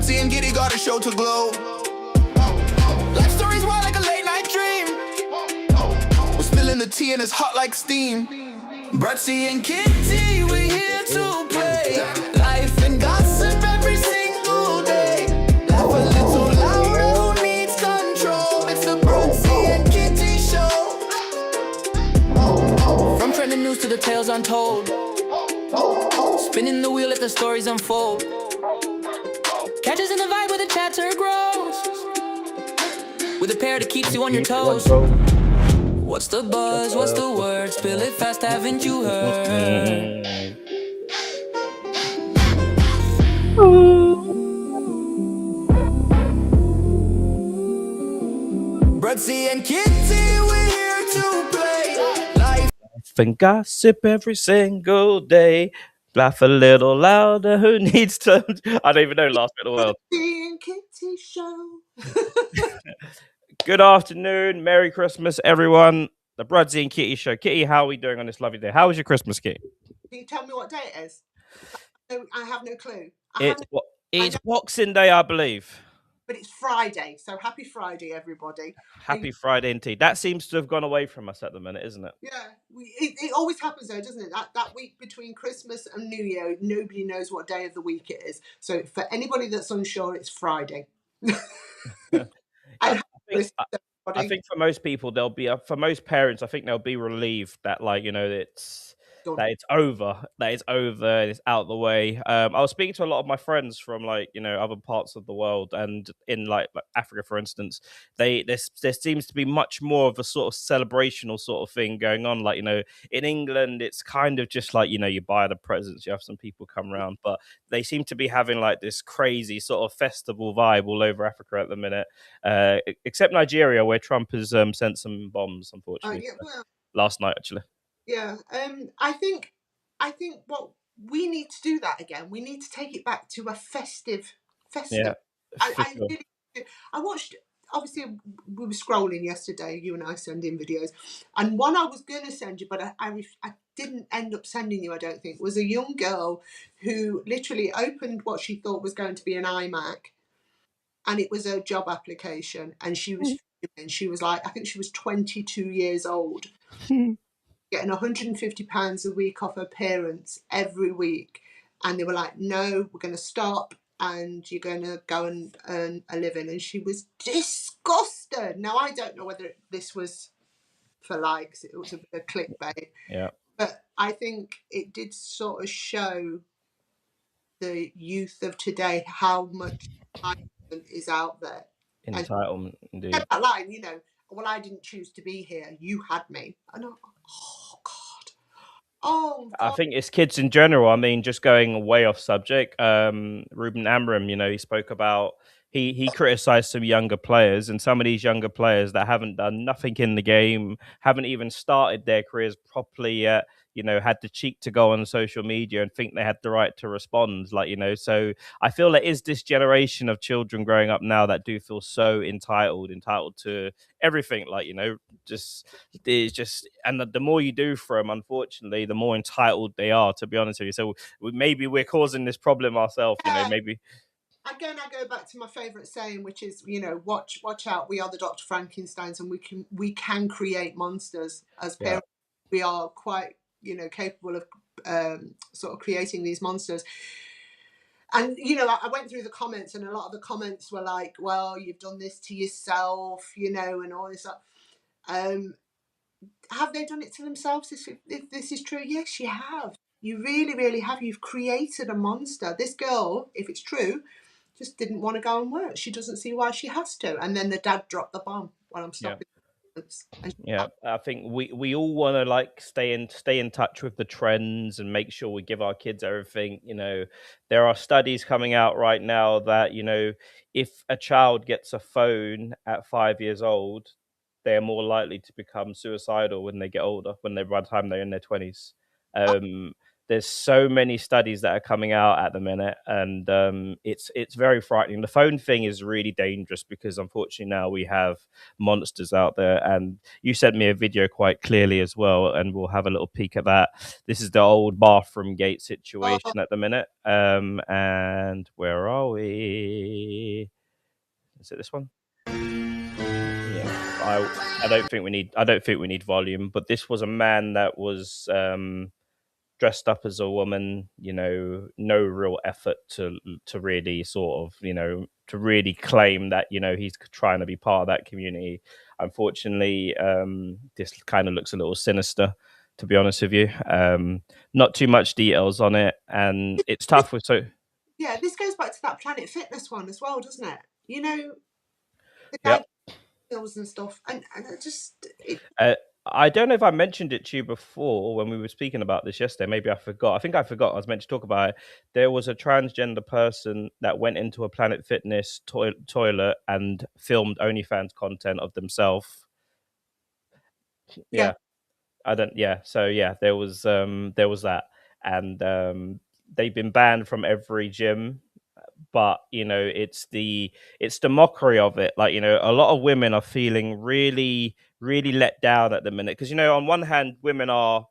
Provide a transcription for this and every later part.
Bruddc and Giddy got a show to glow. Life stories wild like a late night dream. We're spilling the tea and it's hot like steam. Bruddc and Kitty, we're here to play. Life and gossip every single day. Laugh a little louder, who needs control? It's the Bruddc and Kitty show. From trending news to the tales untold, spinning the wheel, let the stories unfold. Catch us in the vibe where the chatter grows, with a pair that keeps you on your toes. What's the buzz? What's the word? Spill it fast, haven't you heard? Bruddc and Kitty, we're here to play. Life and gossip every single day. Laugh a little louder. Who needs to? I don't even know last bit of the world. Bruddc and Kitty show. Good afternoon, Merry Christmas, everyone. The Bruddc and Kitty show. Kitty, how are we doing on this lovely day? How was your Christmas, Kitty? Can you tell me what day it is? No, I have no clue. It's Boxing Day, I believe. But it's Friday, so happy Friday, everybody. Happy Friday indeed. That seems to have gone away from us at the minute, isn't it? Yeah, it always happens though, doesn't it? That week between Christmas and New Year, nobody knows what day of the week it is. So for anybody that's unsure, it's Friday. I think for most people, for most parents, I think they'll be relieved that, like, you know, it's over, and it's out the way. I was speaking to a lot of my friends from, like, you know, other parts of the world, and in like Africa, for instance, there seems to be much more of a sort of celebrational sort of thing going on. Like, you know, in England, it's kind of just like, you know, you buy the presents, you have some people come around, but they seem to be having like this crazy sort of festival vibe all over Africa at the minute, except Nigeria, where Trump has sent some bombs, unfortunately, last night actually. Yeah, I think what we need to do that again. We need to take it back to a festive. Yeah, I watched. Obviously, we were scrolling yesterday. You and I sending videos, and one I was going to send you, but I didn't end up sending you. I don't think was a young girl who literally opened what she thought was going to be an iMac, and it was a job application, and she was like, I think she was 22 years old. Getting £150 a week off her parents every week, and they were like, no, we're going to stop and you're going to go and earn a living. And she was disgusted. Now, I don't know whether this was for likes, it was a bit of clickbait, but I think it did sort of show the youth of today how much entitlement is out there. Entitlement, indeed. That line, you know, well, I didn't choose to be here, you had me. And oh God. I think it's kids in general. I mean, just going way off subject, Ruben Amram, you know, he spoke about, he criticized some younger players, and some of these younger players that haven't done nothing in the game, haven't even started their careers properly yet, you know, had the cheek to go on social media and think they had the right to respond, like, you know. So I feel there is this generation of children growing up now that do feel so entitled to everything, like, you know, and the more you do for them, unfortunately, the more entitled they are, to be honest with you. So maybe we're causing this problem ourselves, you know, maybe. Again, I go back to my favourite saying, which is, you know, watch out, we are the Dr. Frankensteins, and we can create monsters. As parents, we are quite, you know, capable of sort of creating these monsters. And, you know, I went through the comments, and a lot of the comments were like, well, you've done this to yourself, you know, and all this stuff. Have they done it to themselves? If this is true, yes, you have. You really, really have. You've created a monster. This girl, if it's true, just didn't want to go and work. She doesn't see why she has to. And then the dad dropped the bomb while I'm stopping. Yeah, I think we all want to like stay in touch with the trends and make sure we give our kids everything. You know, there are studies coming out right now that, you know, if a child gets a phone at 5 years old, they're more likely to become suicidal when they get older, by the time they're in their 20s. there's so many studies that are coming out at the minute, and it's very frightening. The phone thing is really dangerous because unfortunately now we have monsters out there, and you sent me a video quite clearly as well, and we'll have a little peek at that. This is the old bathroom gate situation at the minute. And where are we? Is it this one? Yeah, I don't think we need volume, but this was a man that was dressed up as a woman, no real effort to really sort of, to really claim that, he's trying to be part of that community. Unfortunately, this kind of looks a little sinister, to be honest with you. Not too much details on it, and it's tough with Yeah, this goes back to that Planet Fitness one as well, doesn't it? The guy Yep. skills and stuff, and I just I don't know if I mentioned it to you before when we were speaking about this yesterday. Maybe I forgot. I think I forgot. I was meant to talk about it. There was a transgender person that went into a Planet Fitness toilet and filmed OnlyFans content of themselves. Yeah. I don't. Yeah. So yeah, there was that, and they've been banned from every gym. But it's the mockery of it. Like, a lot of women are feeling really, really let down at the minute because, on one hand, women are,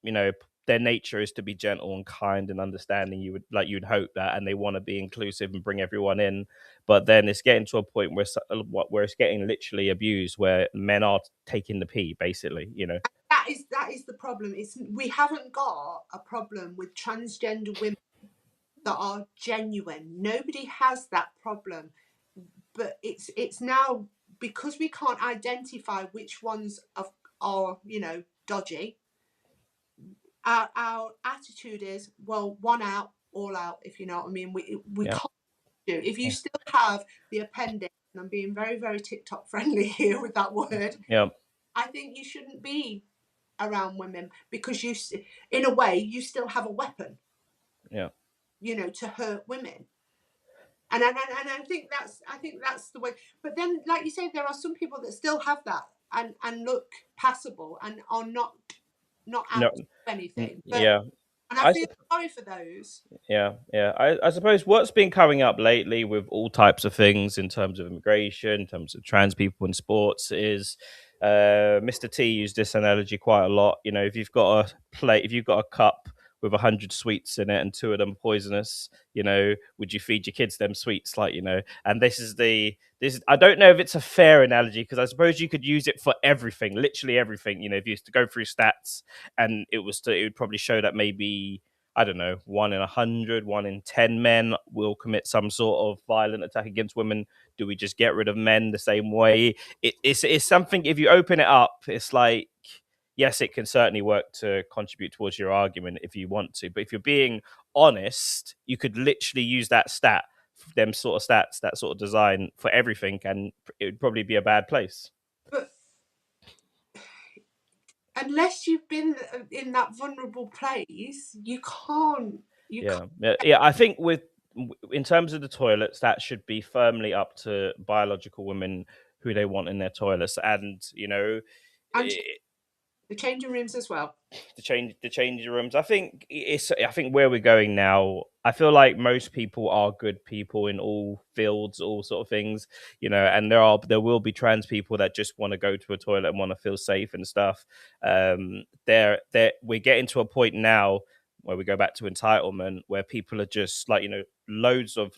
their nature is to be gentle and kind and understanding. You'd hope that, and they want to be inclusive and bring everyone in. But then it's getting to a point where it's getting literally abused, where men are taking the pee, basically. that is the problem. We haven't got a problem with transgender women that are genuine. Nobody has that problem, but it's now because we can't identify which ones are dodgy. Our attitude is, well, one out, all out. If you know what I mean, we Yeah. can't do. If you still have the appendix, and I'm being very, very TikTok friendly here with that word. Yeah. I think you shouldn't be around women because in a way, you still have a weapon. Yeah. To hurt women. And I think that's the way. But then, like you say, there are some people that still have that and look passable and are not out to anything. But, yeah. and I feel sorry for those. Yeah. I suppose what's been coming up lately with all types of things in terms of immigration, in terms of trans people in sports, is Mr. T used this analogy quite a lot. If you've got a cup with 100 sweets in it and 2 of them poisonous, would you feed your kids them sweets? And this is I don't know if it's a fair analogy because I suppose you could use it for everything, literally everything. If you used to go through stats and it would probably show that maybe, I don't know, 1 in 100, 1 in 10 men will commit some sort of violent attack against women. Do we just get rid of men the same way? It's something, if you open it up, it's like, yes, it can certainly work to contribute towards your argument if you want to. But if you're being honest, you could literally use that them sort of stats, that sort of design for everything, and it would probably be a bad place. But unless you've been in that vulnerable place, you can't. Yeah. I think in terms of the toilets, that should be firmly up to biological women who they want in their toilets, and And the changing rooms as well. The changing rooms. I think where we're going now. I feel like most people are good people in all fields, all sort of things, and there will be trans people that just want to go to a toilet and want to feel safe and stuff. We're getting to a point now where we go back to entitlement, where people are just like, loads of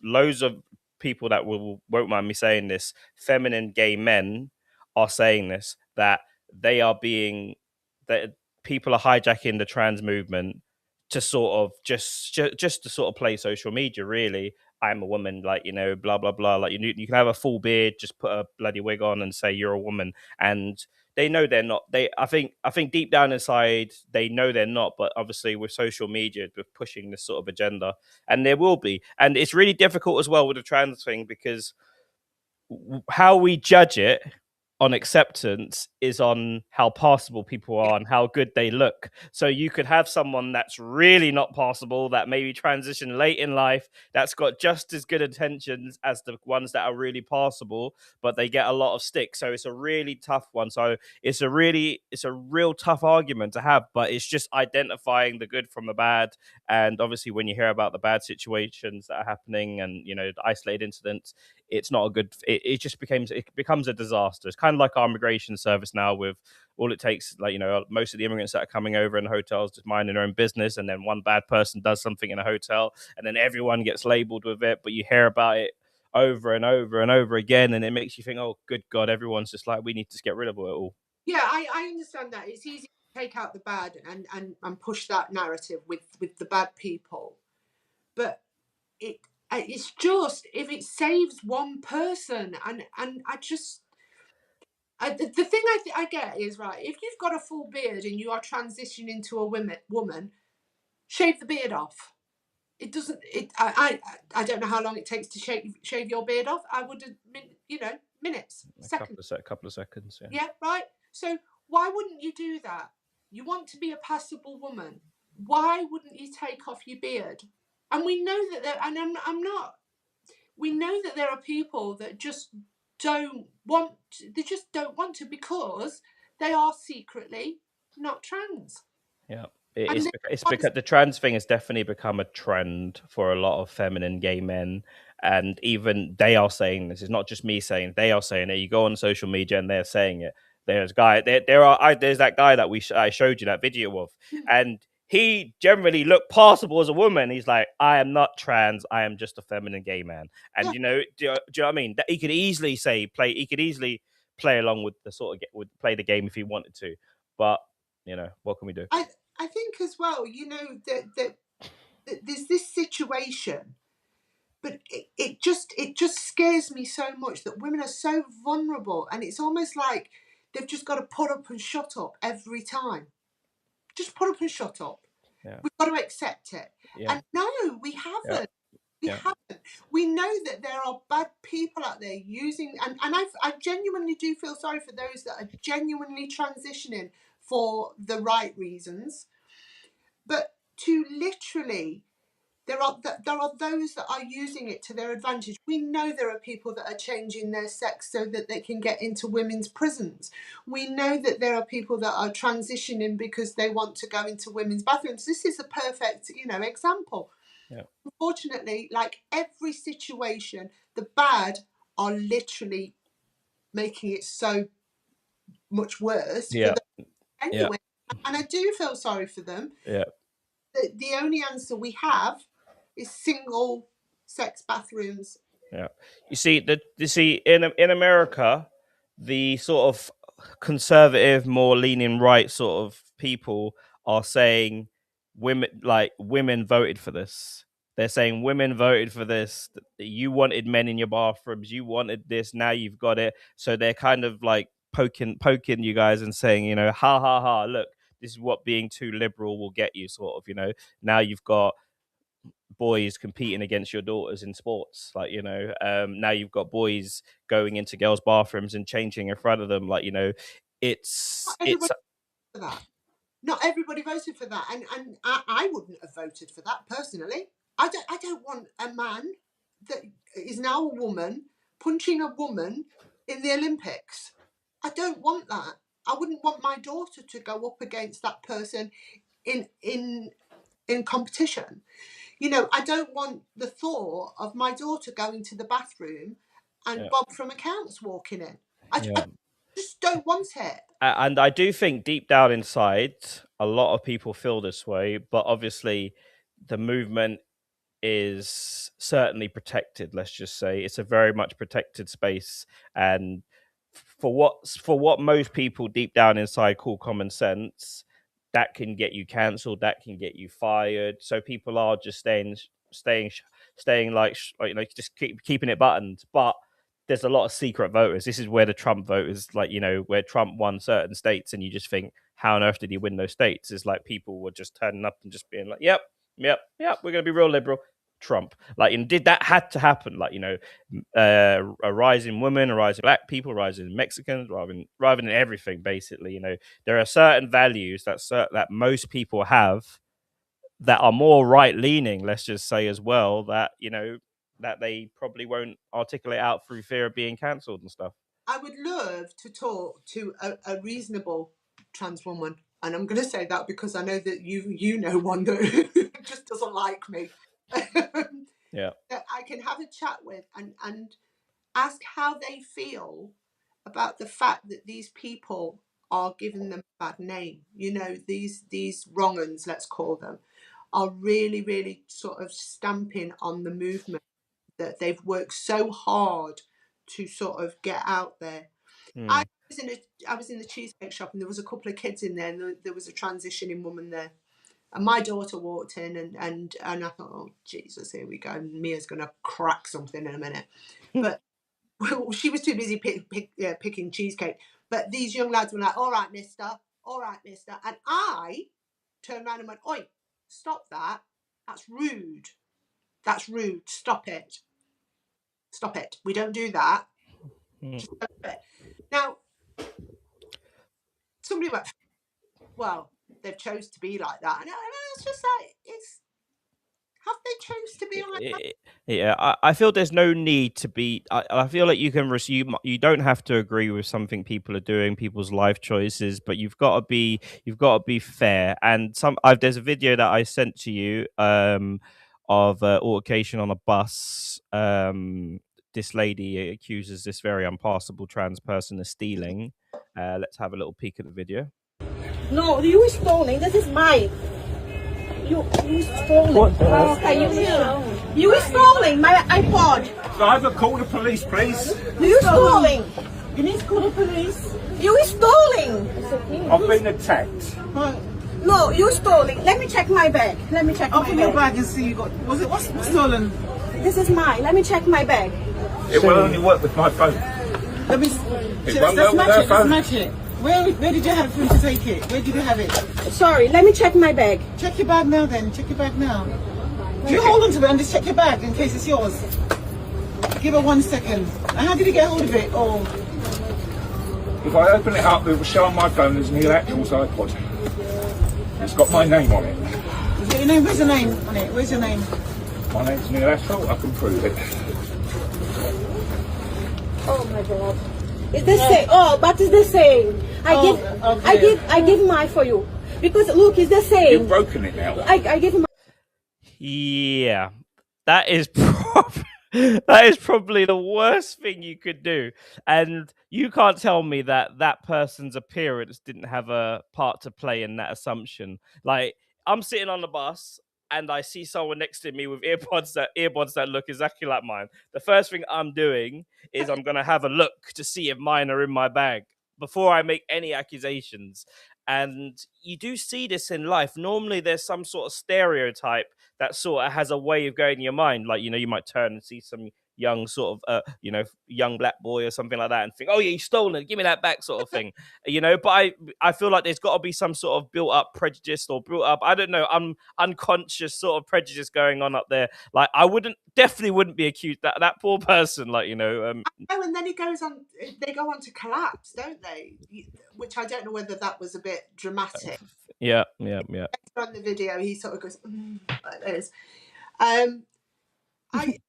people that won't mind me saying this, feminine gay men are saying this, that they are being that people are hijacking the trans movement to sort of just to sort of play social media. Really, I'm a woman, blah blah blah. Like you can have a full beard, just put a bloody wig on and say you're a woman, and they know they're not. I think deep down inside they know they're not, but obviously with social media, with pushing this sort of agenda, and there will be, and it's really difficult as well with the trans thing because how we judge it on acceptance is on how passable people are and how good they look. So you could have someone that's really not passable, that maybe transition late in life, that's got just as good intentions as the ones that are really passable, but they get a lot of stick. So it's a really tough one. So it's a real tough argument to have, but it's just identifying the good from the bad. And obviously when you hear about the bad situations that are happening and, you know, the isolated incidents, it's not a good, it becomes a disaster. It's kind of like our immigration service now, with all it takes, like, you know, most of the immigrants that are coming over in hotels just minding their own business, and then one bad person does something in a hotel and then everyone gets labeled with it, but you hear about it over and over and over again, and it makes you think, oh good god, everyone's just like, we need to get rid of it all. Yeah, I understand that. It's easy to take out the bad and push that narrative with the bad people. But it's just, if it saves one person, and I just, the thing I get is, right, if you've got a full beard and you are transitioning to a woman, shave the beard off. It doesn't, I don't know how long it takes to shave your beard off. I would have, you know, minutes, seconds. Couple of seconds. Yeah, right. So why wouldn't you do that? You want to be a passable woman. Why wouldn't you take off your beard? And we know that there, and I'm not, we know that there are people that just don't want, they just don't want to, because they are secretly not trans. Yeah. It's because the trans thing has definitely become a trend for a lot of feminine gay men, and even they are saying this. It's not just me saying, they are saying it. You go on social media and they're saying it. There's that guy that I showed you that video of, and he generally looked passable as a woman. He's like, I am not trans, I am just a feminine gay man. And you know, do you know what I mean? That he could easily play along with the sort of play the game if he wanted to, but you know, what can we do? I think as well, you know, that there's this situation, but it just scares me so much that women are so vulnerable, and it's almost like they've just got to put up and shut up every time. Just put up and shut up. Yeah. We've got to accept it. Yeah. And no, we haven't. We haven't. We know that there are bad people out there using, and I genuinely do feel sorry for those that are genuinely transitioning for the right reasons. But to literally, there are those that are using it to their advantage. We know there are people that are changing their sex so that they can get into women's prisons. We know that there are people that are transitioning because they want to go into women's bathrooms. This is a perfect, you know, example. Yeah. Unfortunately, like every situation, the bad are literally making it so much worse for them anyway. And I do feel sorry for them. Yeah. The only answer we have is single sex bathrooms. Yeah. You see in America, the sort of conservative, more leaning right sort of people are saying women voted for this. They're saying women voted for this. You wanted men in your bathrooms. You wanted this. Now you've got it. So they're kind of like poking you guys and saying, you know, ha ha ha, look, this is what being too liberal will get you, sort of, you know. Now you've got boys competing against your daughters in sports, like, you know, now you've got boys going into girls' bathrooms and changing in front of them, like, you know, it's for that. Not everybody voted for that, and I wouldn't have voted for that personally. I don't want a man that is now a woman punching a woman in the Olympics. I don't want that. I wouldn't want my daughter to go up against that person in competition. You know, I don't want the thought of my daughter going to the bathroom and Bob from accounts walking in. I just don't want it. And I do think deep down inside, a lot of people feel this way, but obviously the movement is certainly protected. Let's just say it's a very much protected space, and for what most people deep down inside call common sense, that can get you cancelled, that can get you fired. So people are just staying like, you know, just keeping it buttoned. But there's a lot of secret voters. This is where the Trump voters, like, you know, where Trump won certain states, and you just think, how on earth did he win those states? It's like people were just turning up and just being like, yep, we're going to be real liberal. Trump. Like, and did that had to happen? Like, a rise in women, a rise in black people, a rise in Mexicans, rather than everything. Basically, there are certain values that most people have that are more right leaning. Let's just say as well that that they probably won't articulate out through fear of being cancelled and stuff. I would love to talk to a reasonable trans woman, and I'm going to say that because I know that you know one that just doesn't like me. Yeah, that I can have a chat with and ask how they feel about the fact that these people are giving them a bad name. These wrong uns, let's call them, are really, really sort of stamping on the movement that they've worked so hard to sort of get out there. I was in the cheesecake shop, and there was a couple of kids in there, and there was a transitioning woman there. And my daughter walked in, and I thought, oh Jesus, here we go. Mia's going to crack something in a minute. But she was too busy picking cheesecake. But these young lads were like, all right, mister. And I turned around and went, oi, stop that. That's rude. Stop it. We don't do that. Just stop it. Now, somebody went, well, they've chose to be like that. And it's just like, have they chose to be like that? Yeah, I feel there's no need to be. I feel like you can assume you don't have to agree with something people are doing, people's life choices, but you've got to be fair. And there's a video that I sent to you of altercation on a bus. This lady accuses this very unpassable trans person of stealing. Let's have a little peek at the video. No, you stealing. This is mine. You stolen. What the hell? Okay, you stealing my iPod. So I have to call the police, please. You stealing. You need to call the police. You stealing. I've been attacked. No, you stealing. Let me check my bag. Open your bag and see you got. What's stolen? This is mine. Let me check my bag. It will only work with my phone. Let me. won't work with her phone. Let's match it. Where did you have for him to take it? Where did you have it? Sorry, let me check my bag. Check your bag now then. Check your bag now. You hold on to it and just check your bag in case it's yours. Give her 1 second. And how did you get hold of it? Oh. If I open it up, it will show on my phone as Neil Atwell's iPod. It's got my name on it. Is it your name? Where's your name on it? Where's your name? My name's Neil Atwell. I can prove it. Oh my God. It's the same. Oh, but it's the same. I give mine for you because look, it's the same. You've broken it now. I give my. Yeah, that is that is probably the worst thing you could do, and you can't tell me that that person's appearance didn't have a part to play in that assumption. Like, I'm sitting on the bus and I see someone next to me with earbuds that look exactly like mine. The first thing I'm doing is I'm gonna have a look to see if mine are in my bag before I make any accusations. And you do see this in life. Normally there's some sort of stereotype that sort of has a way of going in your mind. Like, you might turn and see some young sort of, young black boy or something like that and think, oh yeah, you stolen it, give me that back sort of thing. But I feel like there's got to be some sort of built up prejudice or built up, I don't know, unconscious sort of prejudice going on up there. Like, definitely wouldn't be accused that poor person, like, Oh, and then they go on to collapse, don't they? Which I don't know whether that was a bit dramatic. Yeah. On the video, he sort of goes like this. I don't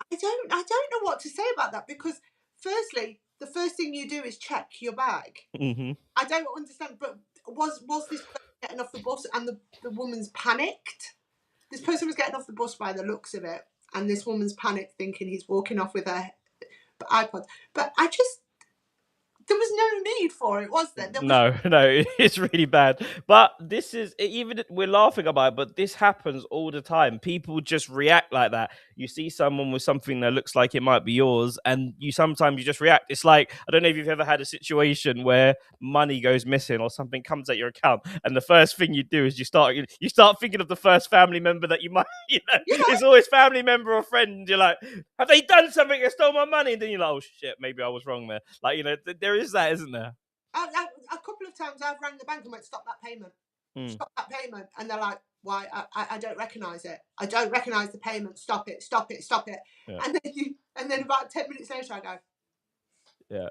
know what to say about that, because firstly, the first thing you do is check your bag. Mm-hmm. I don't understand, but was this person getting off the bus and the woman's panicked? This person was getting off the bus by the looks of it, and this woman's panicked, thinking he's walking off with her iPod. But there was no need for it, was there? No, it's really bad. But this is, even we're laughing about it, but this happens all the time. People just react like that. You see someone with something that looks like it might be yours, and sometimes you just react. It's like, I don't know if you've ever had a situation where money goes missing or something comes at your account, and the first thing you do is you start thinking of the first family member that you might, It's always family member or friend. And you're like, have they done something that stole my money? And then you're like, oh shit, maybe I was wrong there. Like, there is that, isn't there? A couple of times I've rang the bank and went, stop that payment. stop that payment. And they're like, why? I don't recognise it. I don't recognise the payment. Stop it, stop it, stop it. Yeah. And then about 10 minutes later I go, Yeah.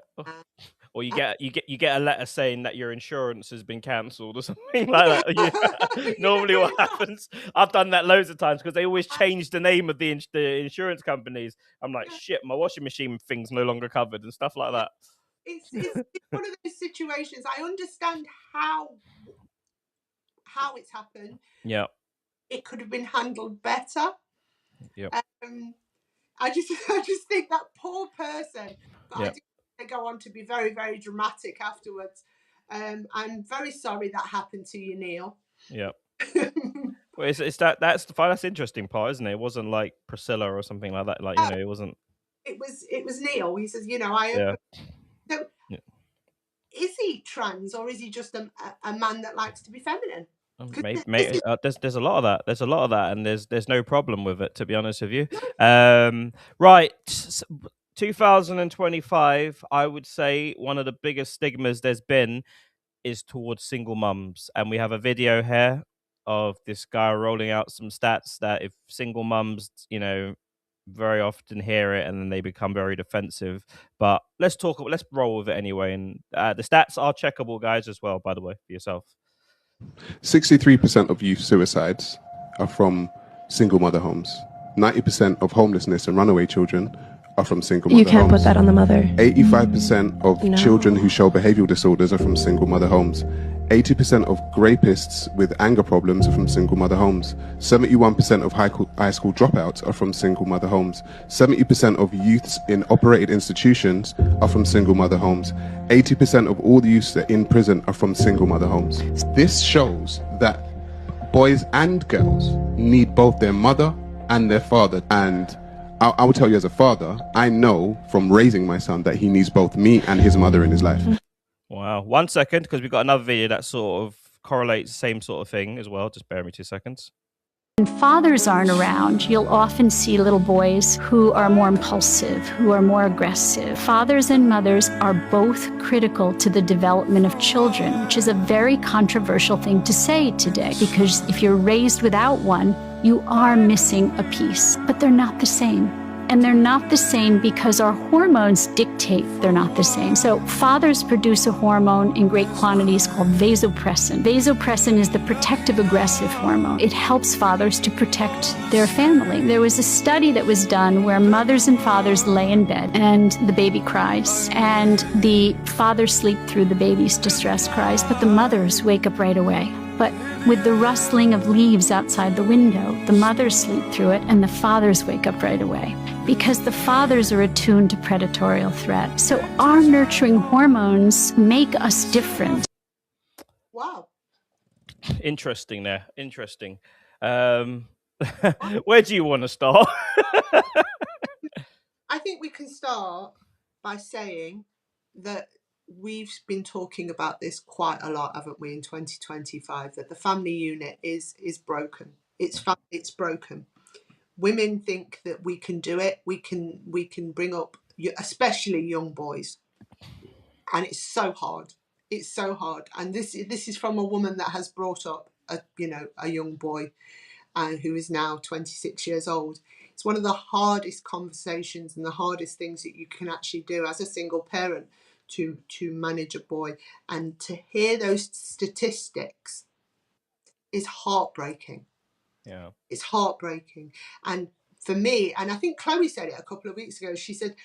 Or you get a letter saying that your insurance has been cancelled or something like that. Yeah. Normally, what happens? I've done that loads of times because they always change the name of the insurance companies. I'm like, shit, my washing machine thing's no longer covered and stuff like that. It's one of those situations. I understand how it's happened. Yeah. It could have been handled better. Yeah. I just think that poor person. But I think they go on to be very, very dramatic afterwards. I'm very sorry that happened to you, Neil. Yeah. Well, that's the interesting part, isn't it? It wasn't like Priscilla or something like that. Like, it wasn't. It was Neil. He says, So, is he trans or is he just a man that likes to be feminine? Mate, there's a lot of that. There's a lot of that, and there's no problem with it, to be honest with you. Right, 2025, I would say one of the biggest stigmas there's been is towards single mums, and we have a video here of this guy rolling out some stats that if single mums, very often hear it and then they become very defensive. But let's roll with it anyway. And the stats are checkable, guys, as well, by the way, for yourself. 63% of youth suicides are from single mother homes. 90% of homelessness and runaway children are from single mother homes. You can't put that on the mother. 85% of children who show behavioral disorders are from single mother homes. 80% of rapists with anger problems are from single mother homes. 71% of high school dropouts are from single mother homes. 70% of youths in operated institutions are from single mother homes. 80% of all the youths that are in prison are from single mother homes. This shows that boys and girls need both their mother and their father. And I will tell you, as a father, I know from raising my son that he needs both me and his mother in his life. Wow. 1 second, because we've got another video that sort of correlates the same sort of thing as well. Just bear with me 2 seconds. When fathers aren't around, you'll often see little boys who are more impulsive, who are more aggressive. Fathers and mothers are both critical to the development of children, which is a very controversial thing to say today, because if you're raised without one, you are missing a piece, but they're not the same. And they're not the same because our hormones dictate they're not the same. So fathers produce a hormone in great quantities called vasopressin. Vasopressin is the protective aggressive hormone. It helps fathers to protect their family. There was a study that was done where mothers and fathers lay in bed and the baby cries, and the fathers sleep through the baby's distress cries, but the mothers wake up right away. But with the rustling of leaves outside the window, the mothers sleep through it and the fathers wake up right away, because the fathers are attuned to predatorial threat. So our nurturing hormones make us different. Wow. Interesting there. Interesting. Where do you want to start? I think we can start by saying that we've been talking about this quite a lot, haven't we, in 2025, that the family unit is broken. It's broken. Women think that we can do it. We can bring up, especially young boys, and it's so hard. It's so hard. And this is from a woman that has brought up a young boy, and who is now 26 years old. It's one of the hardest conversations and the hardest things that you can actually do as a single parent, to manage a boy. And to hear those statistics is heartbreaking. Yeah, it's heartbreaking. And for me, and I think Chloe said it a couple of weeks ago, she said,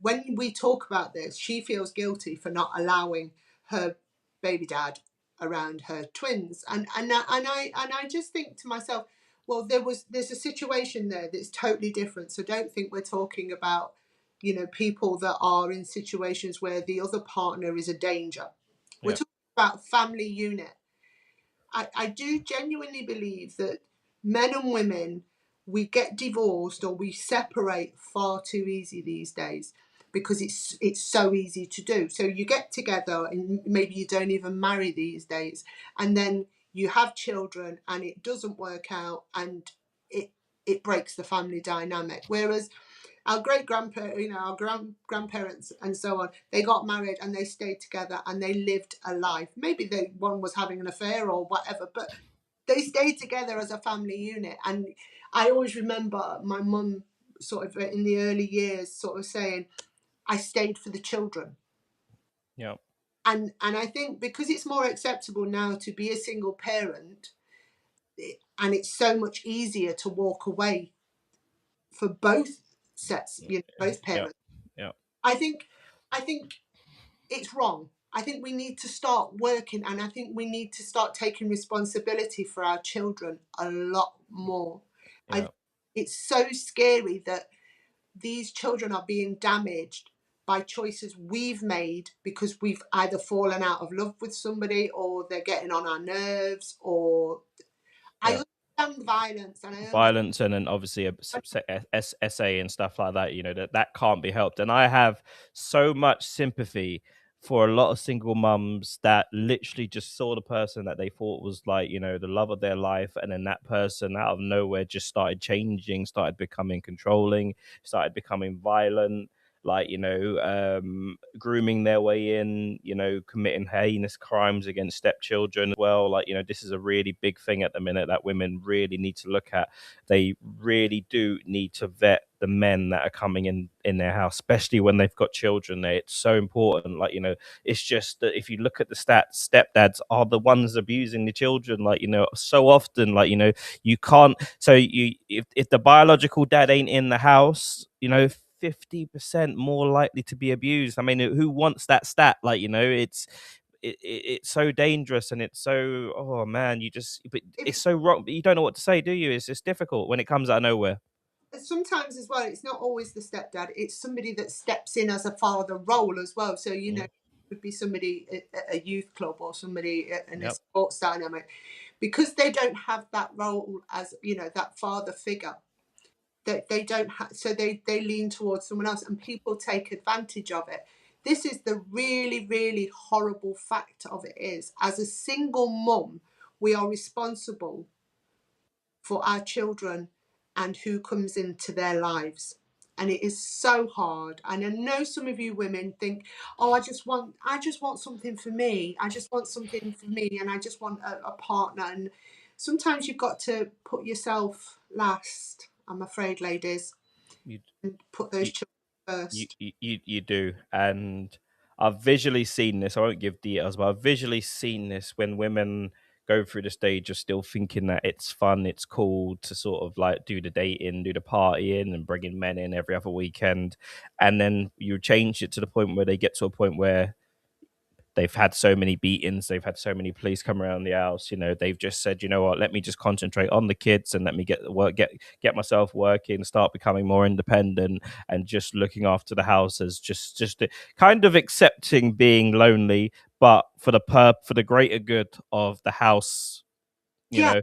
when we talk about this, she feels guilty for not allowing her baby dad around her twins. And I just think to myself, well, there's a situation there that's totally different. So don't think we're talking about people that are in situations where the other partner is a danger. We're talking about family unit. I do genuinely believe that men and women, we get divorced or we separate far too easy these days, because it's so easy to do. So you get together and maybe you don't even marry these days, and then you have children and it doesn't work out, and it breaks the family dynamic. Whereas our great grandparents, you know, our grandparents and so on, they got married and they stayed together and they lived a life. Maybe one was having an affair or whatever, but they stayed together as a family unit. And I always remember my mum sort of in the early years sort of saying, I stayed for the children. Yeah. And I think because it's more acceptable now to be a single parent, and it's so much easier to walk away for both sets, you know, both parents. Yeah. I think it's wrong. I think we need to start working, and I think we need to start taking responsibility for our children a lot more. Yeah. It's so scary that these children are being damaged by choices we've made because we've either fallen out of love with somebody or they're getting on our nerves, or I understand violence and violence, and then obviously SA and stuff like that, you know, that can't be helped. And I have so much sympathy for a lot of single mums that literally just saw the person that they thought was, like, you know, the love of their life, and then that person out of nowhere just started changing, started becoming controlling, started becoming violent, like, you know, grooming their way in, you know, committing heinous crimes against stepchildren as well. Like, you know, this is a really big thing at the minute that women really need to look at. They really do need to vet the men that are coming in their house, especially when they've got children there. It's so important. Like, you know, it's just that if you look at the stats, stepdads are the ones abusing the children, like, you know, so often. Like, you know, you can't, so you, if the biological dad ain't in the house, you know, 50% more likely to be abused. I mean, who wants that stat? Like, you know, it's so dangerous, and it's so, oh man, but it's so wrong, but you don't know what to say, do you? It's just difficult when it comes out of nowhere. Sometimes as well, it's not always the stepdad, it's somebody that steps in as a father role as well. So, you know, it could be somebody at a youth club or somebody in a sports dynamic, because they don't have that role as, you know, that father figure. That they don't have, so they lean towards someone else, and people take advantage of it. This is the really, really horrible fact of it is, as a single mum, we are responsible for our children and who comes into their lives. And it is so hard. And I know some of you women think, oh, I just want something for me. I just want something for me, and I just want a partner. And sometimes you've got to put yourself last, I'm afraid, ladies, and put those children first. You do. And I've visually seen this. I won't give details, but I've visually seen this when women go through the stage of still thinking that it's fun, it's cool to sort of like do the dating, do the partying, and bringing men in every other weekend. And then you change it to the point where they get to a point where they've had so many beatings, they've had so many police come around the house, you know, they've just said, you know what, let me just concentrate on the kids and let me get myself working, start becoming more independent, and just looking after the house as just kind of accepting being lonely, but for the greater good of the house, you know.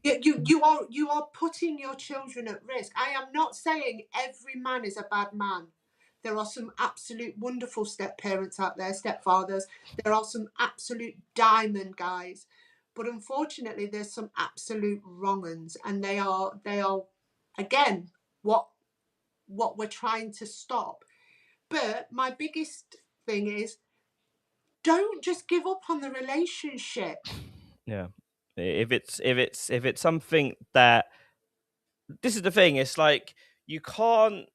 You are putting your children at risk. I am not saying every man is a bad man. There are some absolute wonderful step parents out there, stepfathers. There are some absolute diamond guys, but unfortunately, there's some absolute wrong uns, and they are again what we're trying to stop. But my biggest thing is, don't just give up on the relationship. Yeah, if it's something that, this is the thing, it's like you can't,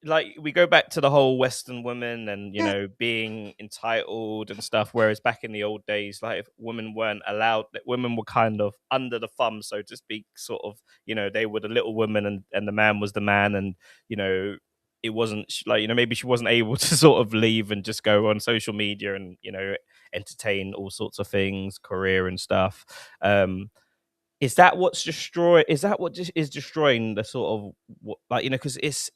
like, we go back to the whole Western woman and, you know, being entitled and stuff, whereas back in the old days, like, if women weren't allowed, that women were kind of under the thumb, so to speak, sort of, you know, they were the little woman, and the man was the man, and, you know, it wasn't like, you know, maybe she wasn't able to sort of leave and just go on social media and, you know, entertain all sorts of things, career and stuff. Is that what is destroying the sort of, like, you know, because it's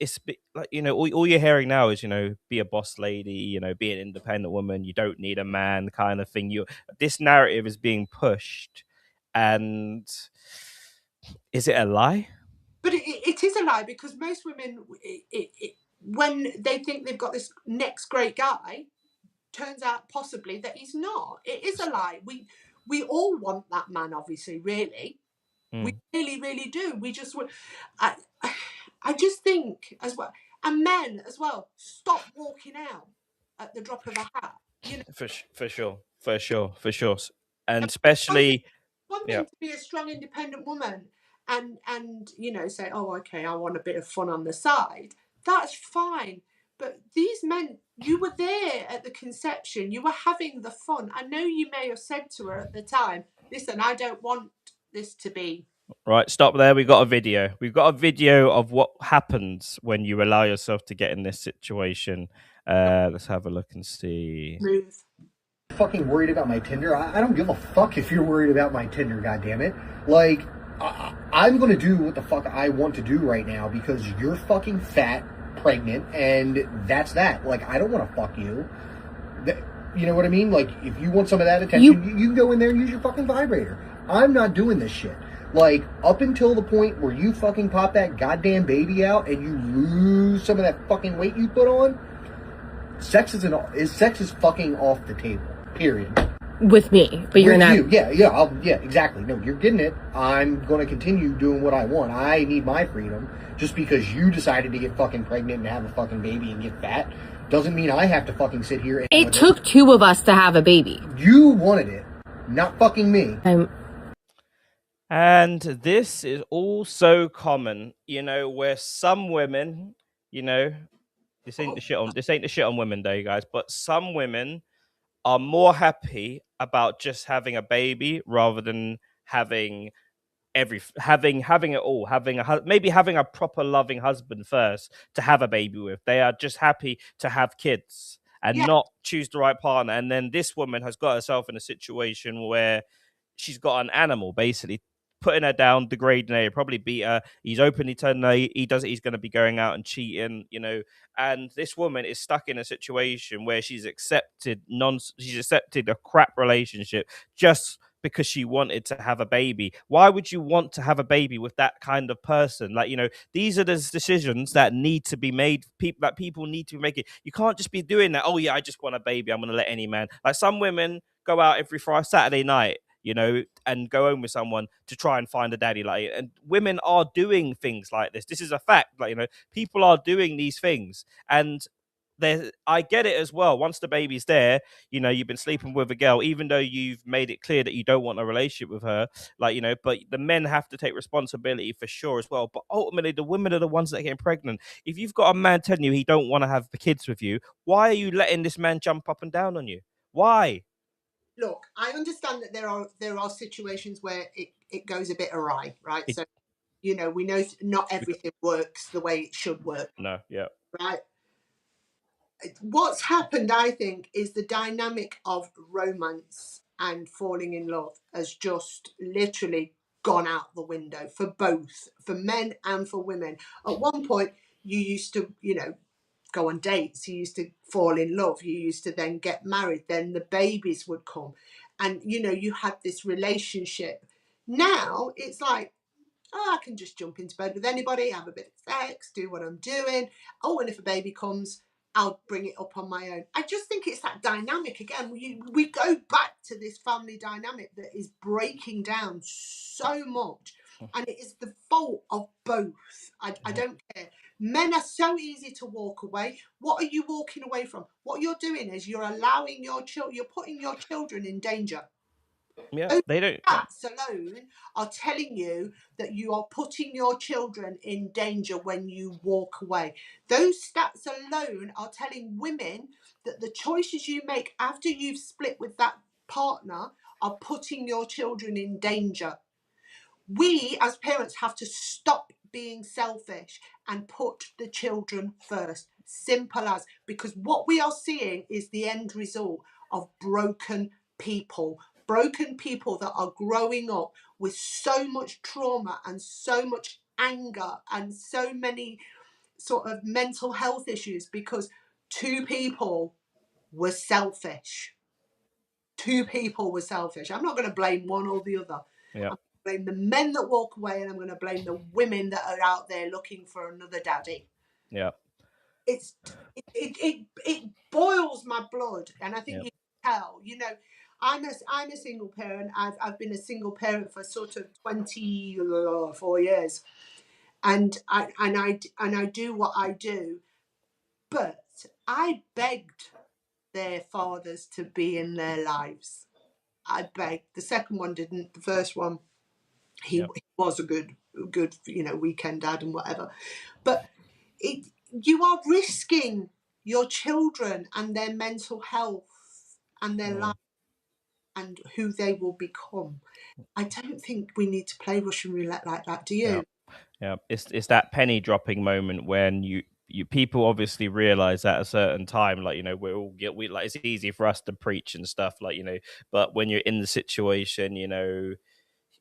like, you know, all you're hearing now is, you know, be a boss lady, you know, be an independent woman, you don't need a man, kind of thing. This narrative is being pushed, and is it a lie? But it is a lie, because most women, when they think they've got this next great guy, turns out possibly that he's not. It is a lie. We all want that man, obviously, really. We really, really do. We just, I just think as well, and men as well, stop walking out at the drop of a hat. You know, for sure, and especially, one yeah. thing to be a strong, independent woman and you know, say, oh, okay, I want a bit of fun on the side. That's fine. But these men, you were there at the conception. You were having the fun. I know you may have said to her at the time, listen, I don't want this to be. Right, stop there. We've got a video. We've got a video of what happens when you allow yourself to get in this situation. Let's have a look and see. Move. Fucking worried about my Tinder. I don't give a fuck if you're worried about my Tinder, goddammit. Like, I'm gonna do what the fuck I want to do right now because you're fucking fat, pregnant, and that's that. Like, I don't want to fuck you. You know what I mean? Like, if you want some of that attention, you can go in there and use your fucking vibrator. I'm not doing this shit. Like, up until the point where you fucking pop that goddamn baby out and you lose some of that fucking weight you put on, sex is fucking off the table. Period. With me, but you're in that. Yeah, exactly. No, you're getting it. I'm going to continue doing what I want. I need my freedom. Just because you decided to get fucking pregnant and have a fucking baby and get fat doesn't mean I have to fucking sit here and... It took two of us to have a baby. You wanted it, not fucking me. And this is all so common, you know, where some women, you know, this ain't the shit on women day, guys, but some women are more happy about just having a baby rather than having it all, maybe having a proper loving husband first to have a baby with. They are just happy to have kids and not choose the right partner. And then this woman has got herself in a situation where she's got an animal basically putting her down, degrading her, probably beat her. He's openly telling her he's going to be going out and cheating, you know. And this woman is stuck in a situation where she's accepted a crap relationship just because she wanted to have a baby. Why would you want to have a baby with that kind of person? Like, you know, these are the decisions that need to be made, that people need to be making. You can't just be doing that. Oh yeah, I just want a baby, I'm going to let any man. Like, some women go out every Saturday night, you know, and go home with someone to try and find a daddy. Like, and women are doing things like this. This is a fact. Like, you know, people are doing these things, and I get it as well. Once the baby's there, you know, you've been sleeping with a girl, even though you've made it clear that you don't want a relationship with her, like, you know, but the men have to take responsibility for sure as well. But ultimately, the women are the ones that are getting pregnant. If you've got a man telling you he don't want to have the kids with you, why are you letting this man jump up and down on you? Why? Look, I understand that there are situations where it goes a bit awry, right? So, you know, we know not everything works the way it should work. No, yeah. Right? What's happened, I think, is the dynamic of romance and falling in love has just literally gone out the window for both, for men and for women. At one point, you used to, you know, go on dates, you used to fall in love, you used to then get married, then the babies would come, and you know, you had this relationship. Now it's like, oh, I can just jump into bed with anybody, have a bit of sex, do what I'm doing. Oh, and if a baby comes, I'll bring it up on my own. I just think it's that dynamic again. We go back to this family dynamic that is breaking down so much, and it is the fault of both. I don't care. Men are so easy to walk away. What are you walking away from? What you're doing is you're allowing you're putting your children in danger. Yeah, they don't. Stats alone are telling you that you are putting your children in danger when you walk away. Those stats alone are telling women that the choices you make after you've split with that partner are putting your children in danger. We as parents have to stop being selfish and put the children first. Simple as, because what we are seeing is the end result of broken people that are growing up with so much trauma and so much anger and so many sort of mental health issues because two people were selfish. I'm not going to blame one or the other. Yeah. I'm going to blame the men that walk away, and I'm going to blame the women that are out there looking for another daddy. Yeah. It boils my blood, and I think you can tell. You know, I'm a single parent. I've been a single parent for sort of 24 years, and I do what I do, but I begged their fathers to be in their lives. I begged. The second one didn't. The first one, he was a good weekend dad and whatever, but you are risking your children and their mental health and their life and who they will become. I don't think we need to play Russian roulette like that. Do you? Yeah. It's that penny dropping moment when you people obviously realize at a certain time, like, we like, it's easy for us to preach and stuff, like, but when you're in the situation,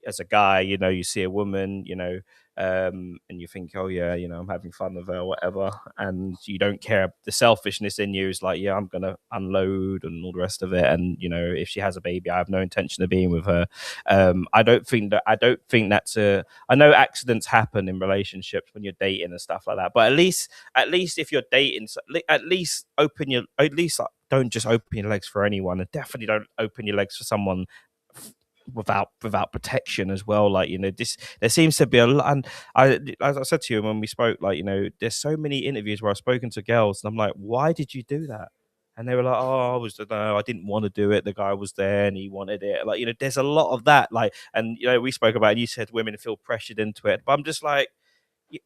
as a guy, you see a woman, and you think, oh yeah, I'm having fun with her or whatever, and you don't care. The selfishness in you is like, yeah, I'm gonna unload and all the rest of it, and if she has a baby, I have no intention of being with her. I don't think that's I know accidents happen in relationships when you're dating and stuff like that, but at least if you're dating, at least don't just open your legs for anyone, and definitely don't open your legs for someone without protection as well. Like, there seems to be a lot, and as I said to you when we spoke, like, there's so many interviews where I've spoken to girls and I'm like, why did you do that? And they were like, oh, I didn't want to do it, the guy was there and he wanted it. Like, there's a lot of that, like, and we spoke about it, and you said women feel pressured into it, but I'm just like,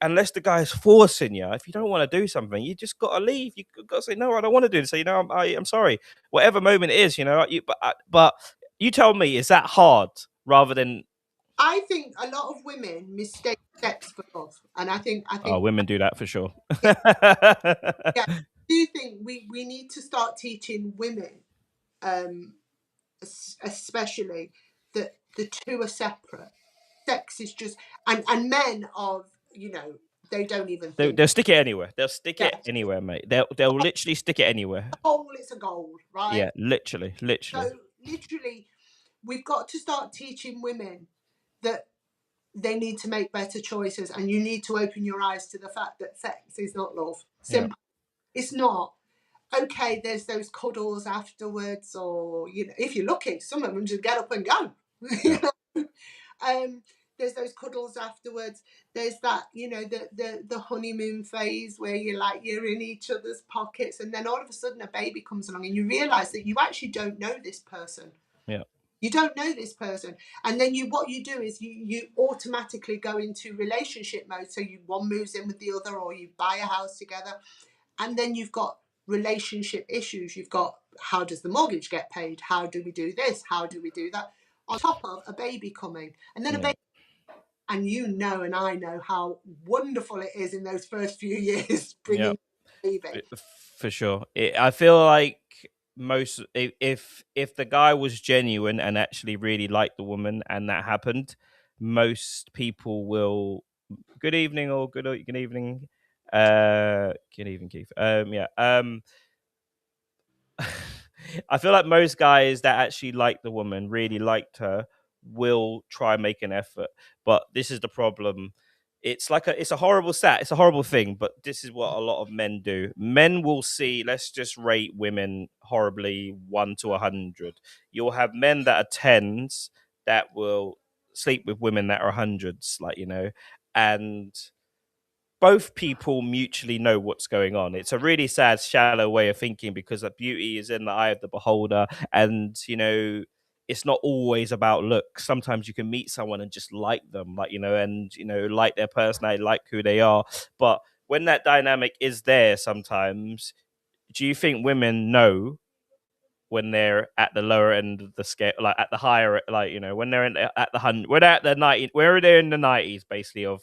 unless the guy's forcing you, if you don't want to do something, you just got to leave. You got to say, no, I don't want to do this. So, I'm sorry, whatever moment it is, but you tell me, is that hard rather than? I think a lot of women mistake sex for love, and I think women do that for sure. Yeah, I do think we need to start teaching women, especially, that the two are separate. Sex is just, and men are, they don't even think. They'll stick it anywhere. They'll stick it anywhere, mate. They'll literally stick it anywhere. It's a goal, right? Yeah, literally. So literally, we've got to start teaching women that they need to make better choices, and you need to open your eyes to the fact that sex is not love. Simple. Yeah. It's not. Okay, there's those cuddles afterwards, or if you're lucky, some of them just get up and go. Yeah. There's those cuddles afterwards. There's that, the honeymoon phase where you're in each other's pockets, and then all of a sudden a baby comes along and you realise that you actually don't know this person. Yeah. You don't know this person, and then what you do is you automatically go into relationship mode. So one moves in with the other, or you buy a house together, and then you've got relationship issues. You've got, how does the mortgage get paid? How do we do this? How do we do that? On top of a baby coming, and then a baby. And and I know how wonderful it is in those first few years bringing a baby. For sure. I feel like if the guy was genuine and actually really liked the woman and that happened, most people will. Good evening, or good evening. Good evening, Keith. I feel like most guys that actually like the woman, really liked her, will try and make an effort. But this is the problem. It's a horrible stat. It's a horrible thing, but this is what a lot of men do. Men will see, let's just rate women horribly 1 to 100. You'll have men that are 10s that will sleep with women that are 100s, and both people mutually know what's going on. It's a really sad, shallow way of thinking, because the beauty is in the eye of the beholder. And, it's not always about looks. Sometimes you can meet someone and just like them, and, like their personality, like who they are. But when that dynamic is there, sometimes, do you think women know when they're at the lower end of the scale, like at the higher, when they're at the 100, when they're at the 90, where they're in the 90s, basically, of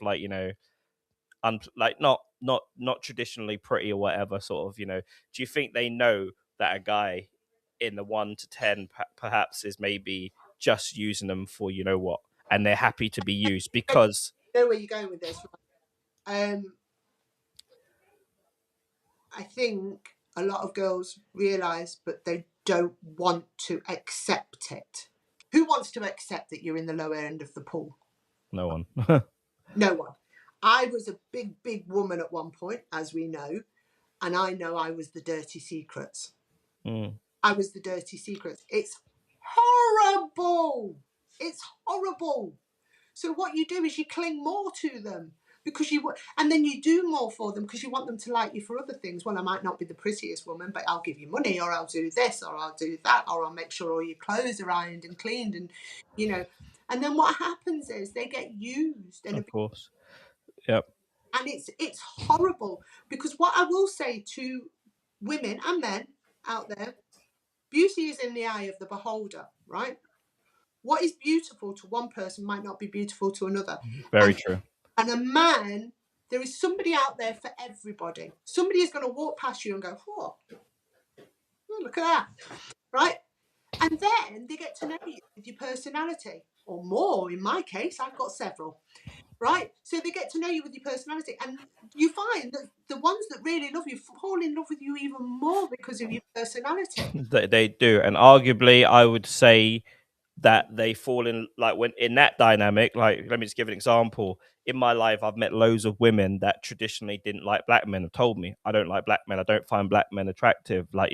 not traditionally pretty or whatever, sort of, do you think they know that a guy in the 1 to 10 perhaps is maybe just using them for what, and they're happy to be used because I know where you're going with this, right? I think a lot of girls realise, but they don't want to accept it. Who wants to accept that you're in the lower end of the pool? No one. No one. I was a big woman at one point, as we know, and I know I was the dirty secrets. I was the dirty secrets. It's horrible. It's horrible. So what you do is you cling more to them. because and then you do more for them because you want them to like you for other things. Well, I might not be the prettiest woman, but I'll give you money, or I'll do this, or I'll do that, or I'll make sure all your clothes are ironed and cleaned, and and then what happens is they get used, and of course, yep. And it's horrible, because what I will say to women and men out there, beauty is in the eye of the beholder, right? What is beautiful to one person might not be beautiful to another. Very true. And a man, there is somebody out there for everybody. Somebody is going to walk past you and go, oh, look at that, right? And then they get to know you with your personality, or more. In my case, I've got several, right? So they get to know you with your personality, and you find that the ones that really love you fall in love with you even more because of your personality. They do, and arguably, I would say that they fall in, like, when in that dynamic, like, let me just give an example. In my life, I've met loads of women that traditionally didn't like black men, have told me, I don't like black men, I don't find black men attractive, like,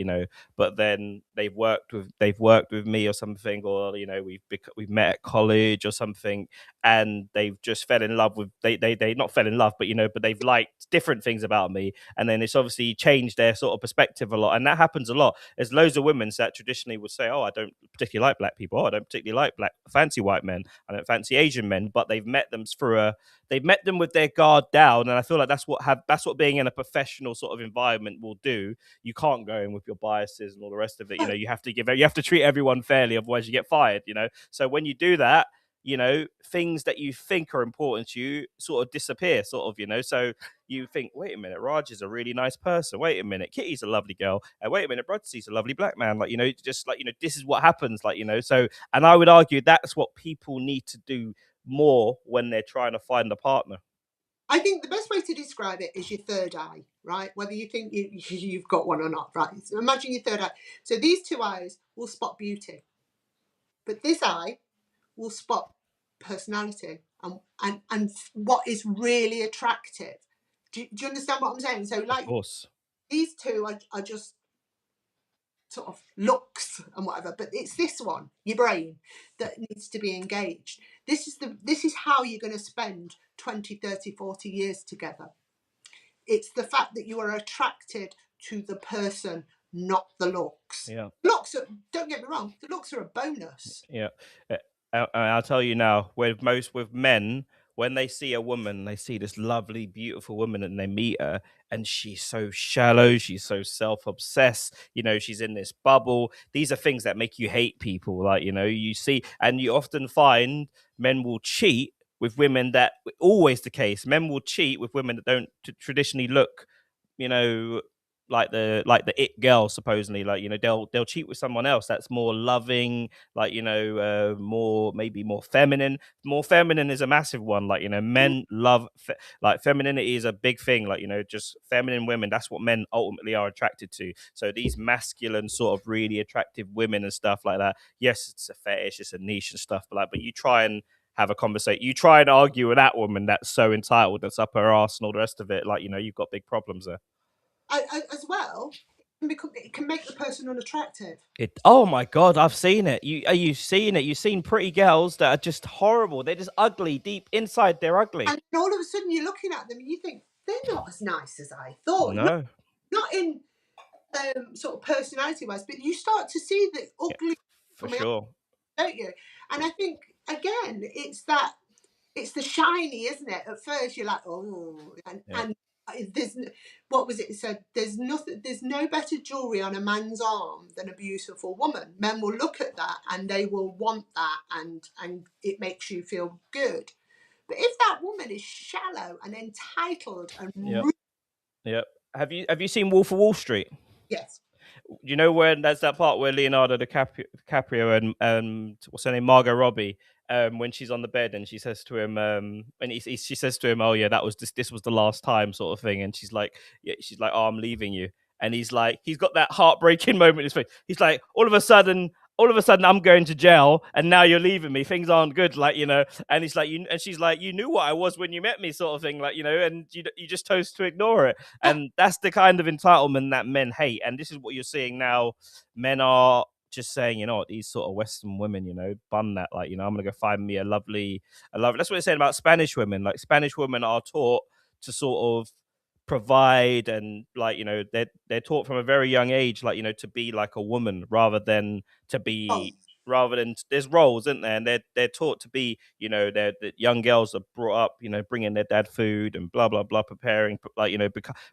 but then they've worked with me or something, or we've met at college or something, and they've just fell in love with, they not fell in love, but but they've liked different things about me, and then it's obviously changed their sort of perspective a lot. And that happens a lot. There's loads of women that traditionally would say, oh, I don't particularly like black people, I don't particularly like fancy white men, I don't fancy Asian men, but they've met them with their guard down. And I feel like that's what being in a professional sort of environment will do. You can't go in with your biases and all the rest of it. You have to treat everyone fairly, otherwise you get fired. So when you do that, things that you think are important to you sort of disappear, so you think, wait a minute, Raj is a really nice person, wait a minute, Kitty's a lovely girl, wait a minute, Bruddc's a lovely black man, this is what happens, so. And I would argue that's what people need to do more when they're trying to find a partner. I think the best way to describe it is your third eye, right? Whether you think you've got one or not, right? So imagine your third eye. So these two eyes will spot beauty, but this eye will spot personality and what is really attractive. Do you understand what I'm saying? So, like, of course, these two are just sort of looks and whatever, but it's this one, your brain, that needs to be engaged. This is how you're going to spend 20, 30, 40 years together. It's the fact that you are attracted to the person, not the looks. Yeah. Looks are, don't get me wrong, the looks are a bonus. Yeah. I'll tell you now, with men, when they see a woman, they see this lovely, beautiful woman, and they meet her, and she's so shallow, she's so self-obsessed, she's in this bubble. These are things that make you hate people, you see, and you often find men will cheat with women. That always the case. Men will cheat with women that don't traditionally look, like the it girl, supposedly, they'll cheat with someone else that's more loving, more feminine. More feminine is a massive one. Men love femininity is a big thing. Just feminine women, that's what men ultimately are attracted to. So these masculine sort of really attractive women and stuff like that, yes, it's a fetish, it's a niche and stuff, but you try and have a conversation, you try and argue with that woman that's so entitled, that's up her ass and all the rest of it, you've got big problems there. As well, it can make the person unattractive. Oh my God, I've seen it. Are you seeing it? You've seen pretty girls that are just horrible. They're just ugly. Deep inside, they're ugly. And all of a sudden, you're looking at them and you think, they're not as nice as I thought. No. Not in sort of personality-wise, but you start to see the ugly. For sure. Don't you? And I think, again, it's the shiny, isn't it? At first, you're like, oh, and there's, what was it said? There's no better jewelry on a man's arm than a beautiful woman. Men will look at that and they will want that, and it makes you feel good. But if that woman is shallow and entitled and rude, have you seen Wolf of Wall Street? Yes. You know when there's that part where Leonardo DiCaprio and what's her name, Margot Robbie, when she's on the bed and she says to him, she says to him, oh yeah, this was the last time, sort of thing, and she's like, oh, I'm leaving you, and he's got that heartbreaking moment in his face. He's like, all of a sudden I'm going to jail, and now you're leaving me. Things aren't good, and he's like, and she's like, you knew what I was when you met me, sort of thing, and you just chose to ignore it. And that's the kind of entitlement that men hate. And this is what you're seeing now. Men are just saying, you know what, these sort of Western women, you know, bun that, like, you know, I'm gonna go find me a lovely. That's what they're saying about Spanish women. Like, Spanish women are taught to sort of provide, and, like, you know, they're taught from a very young age, like, you know, to be like a woman rather than to be, there's roles, isn't there, and they're taught to be, you know, the young girls are brought up, you know, bringing their dad food and blah blah blah, preparing, like, you know,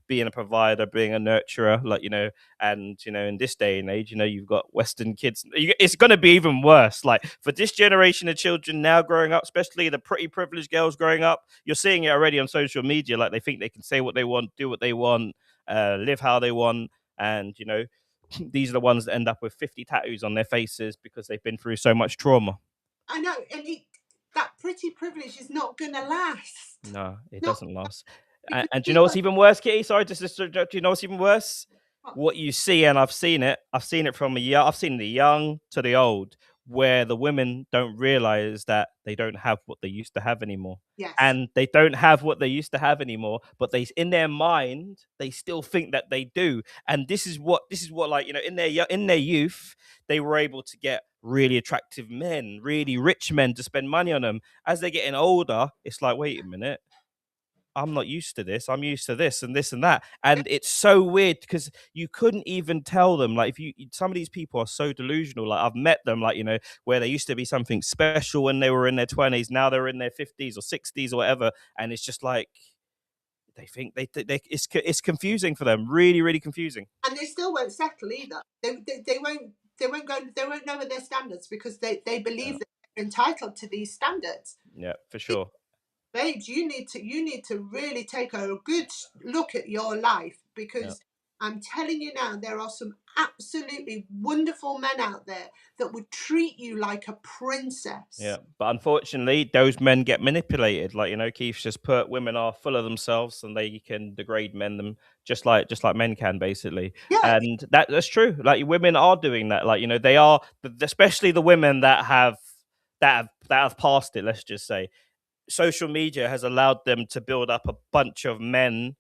being a provider, being a nurturer, like, you know. And, you know, in this day and age, you know, you've got Western kids, it's going to be even worse, like, for this generation of children now growing up, especially the pretty privileged girls growing up. You're seeing it already on social media, like, they think they can say what they want, do what they want, live how they want. And, you know, these are the ones that end up with 50 tattoos on their faces because they've been through so much trauma. I know, and that pretty privilege is not going to last. No, it doesn't last. And do you know what's even worse, Kitty? Sorry, do you know what's even worse? What you see, and I've seen it from I've seen the young to the old, where the women don't realize that they don't have what they used to have anymore. Yes. And they don't have what they used to have anymore, but they, in their mind, they still think that they do. And this is what, like, you know, in their youth, they were able to get really attractive men, really rich men to spend money on them. As they're getting older, it's like, wait a minute, I'm not used to this. I'm used to this and this and that. And it's so weird because you couldn't even tell them. Like, some of these people are so delusional. Like, I've met them, like, you know, where they used to be something special when they were in their 20s. Now they're in their 50s or 60s or whatever. And it's just like, they think it's confusing for them. Really, really confusing. And they still won't settle either. They won't lower their standards because they believe that they're entitled to these standards. Yeah, for sure. Babes, you need to really take a good look at your life, because I'm telling you now, there are some absolutely wonderful men out there that would treat you like a princess. Yeah, but unfortunately, those men get manipulated. Like, you know, Keith's just put, women are full of themselves and they can degrade men them just like men can, basically. Yeah. And that's true. Like, women are doing that. Like, you know, they are, especially the women that have passed it. Let's just say, social media has allowed them to build up a bunch of men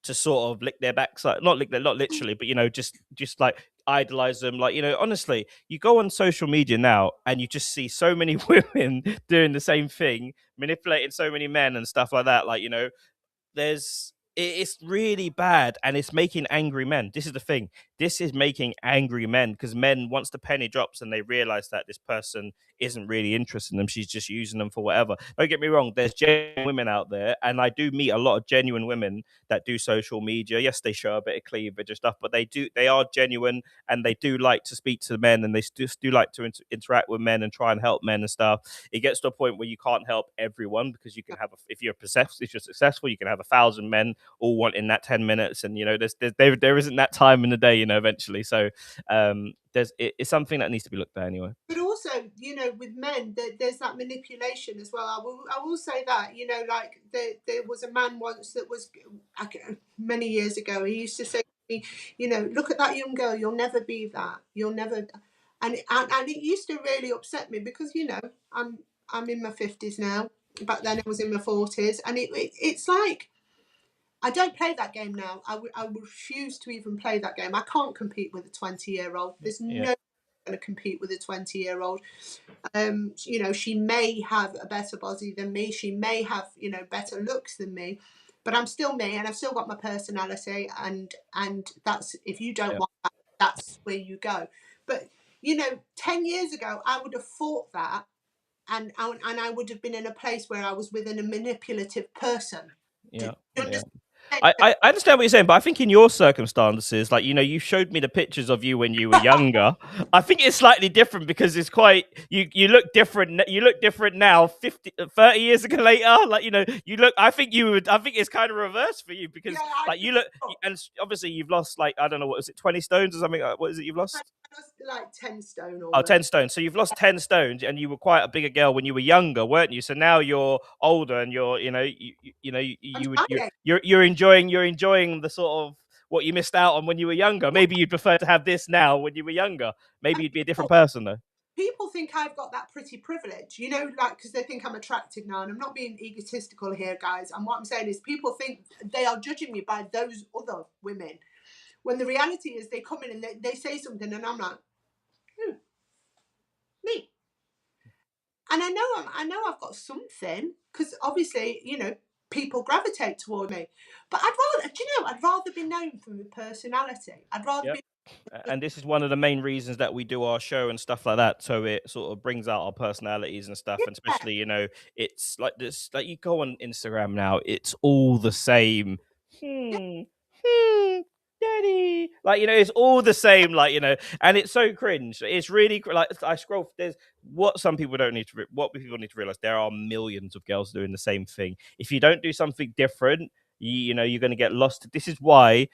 to sort of lick their backside, not literally, but, you know, just like idolize them. Like, you know, honestly, you go on social media now and you just see so many women doing the same thing, manipulating so many men and stuff like that. Like, you know, it's really bad, and it's making angry men. This is the thing. This is making angry men, because men, once the penny drops and they realize that this person isn't really interested in them, she's just using them for whatever. Don't get me wrong, there's genuine women out there, and I do meet a lot of genuine women that do social media. Yes, they show a bit of cleavage and stuff, but they are genuine, and they do like to speak to men, and they just do like to interact with men and try and help men and stuff. It gets to a point where you can't help everyone, because you can have, if you're successful, you can have 1,000 men all wanting that 10 minutes, and, you know, there isn't that time in the day, you know, eventually. So it's something that needs to be looked at anyway. But also, you know, with men, there's that manipulation as well. I will say that, you know, like there was a man once that was, many years ago, he used to say to me, you know, look at that young girl, you'll never be that, you'll never, and it used to really upset me, because, you know, I'm in my 50s now. Back then I was in my 40s, and it's like, I don't play that game now. I refuse to even play that game. I can't compete with a 20-year-old. There's no way I'm going to compete with a 20-year-old. You know, she may have a better body than me. She may have, you know, better looks than me, but I'm still me, and I've still got my personality. And that's, if you don't want that, that's where you go. But, you know, 10 years ago, I would have fought that, and I would have been in a place where I was with a manipulative person. Yeah. I understand what you're saying, but I think in your circumstances, like, you know, you showed me the pictures of you when you were younger. I think it's slightly different, because it's quite, you look different. You look different now, 30 years ago later. Like, you know, I think it's kind of reverse for you, because like, you look, and obviously you've lost, like, I don't know, what is it, 20 stones or something? What is it you've lost? Like 10 stone. Oh, 10 stones. So you've lost 10 stones, and you were quite a bigger girl when you were younger, weren't you? So now you're older, and you're, you know, you're enjoying the sort of what you missed out on when you were younger. Maybe you'd prefer to have this now when you were younger. Maybe you'd be a different person, though. People think I've got that pretty privilege, you know, like, because they think I'm attractive now, and I'm not being egotistical here, guys. And what I'm saying is, people think they are judging me by those other women, when the reality is they come in and they say something, and I'm like, and I know I've got something, because obviously, you know, people gravitate toward me. But I'd rather be known for my personality. I'd rather be. And this is one of the main reasons that we do our show and stuff like that, so it sort of brings out our personalities and stuff. Yeah. And especially, you know, it's like this, like you go on Instagram now, it's all the same. Daddy, like, you know, it's all the same, like, you know, and it's so cringe. It's really like, I scroll, there's what some people don't need to what people need to realize, there are millions of girls doing the same thing. If you don't do something different, you know, you're going to get lost. This is why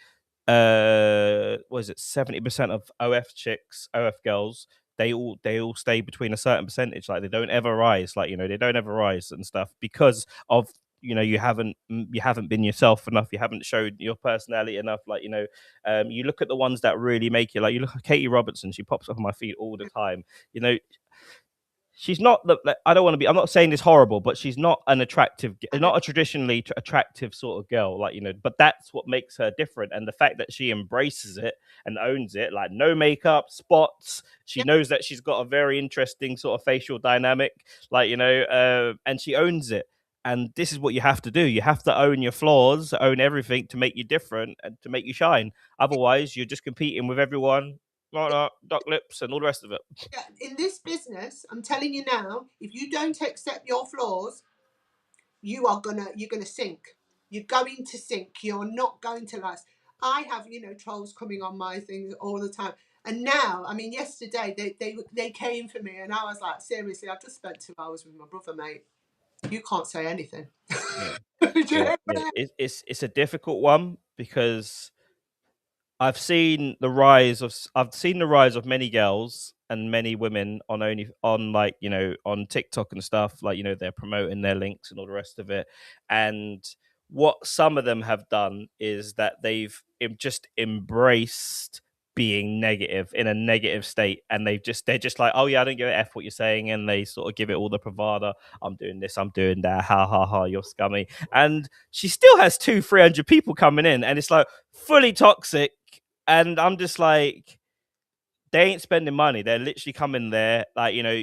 what is it, 70% of OF girls, they all stay between a certain percentage, like they don't ever rise, like, you know, they don't ever rise and stuff, because of, you know, you haven't been yourself enough, you haven't showed your personality enough, like, you know. You look at the ones that really make you, like, you look at Katie Robertson, she pops up on my feed all the time, you know. She's not the, I don't want to be, I'm not saying this horrible, but she's not an attractive, not a traditionally attractive sort of girl, like, you know, but that's what makes her different. And the fact that she embraces it and owns it, like no makeup, spots, she knows that she's got a very interesting sort of facial dynamic, like, you know, and she owns it. And this is what you have to do. You have to own your flaws, own everything to make you different and to make you shine. Otherwise, you're just competing with everyone, duck lips and all the rest of it. Yeah, in this business, I'm telling you now, if you don't accept your flaws, you're gonna sink. You're going to sink. You're not going to last. I have, you know, trolls coming on my things all the time. And now, I mean, yesterday they came for me, and I was like, seriously, I just spent 2 hours with my brother, mate. You can't say anything. It's a difficult one, because I've seen the rise of many girls and many women on like, you know, on TikTok and stuff, like, you know, they're promoting their links and all the rest of it. And what some of them have done is that they've just embraced being negative, in a negative state, and they're just like, oh yeah, I don't give a F what you're saying, and they sort of give it all the bravado. I'm doing this, I'm doing that, ha ha ha, you're scummy. And she still has 200-300 people coming in, and it's like fully toxic. And I'm just like, they ain't spending money, they're literally coming there, like, you know,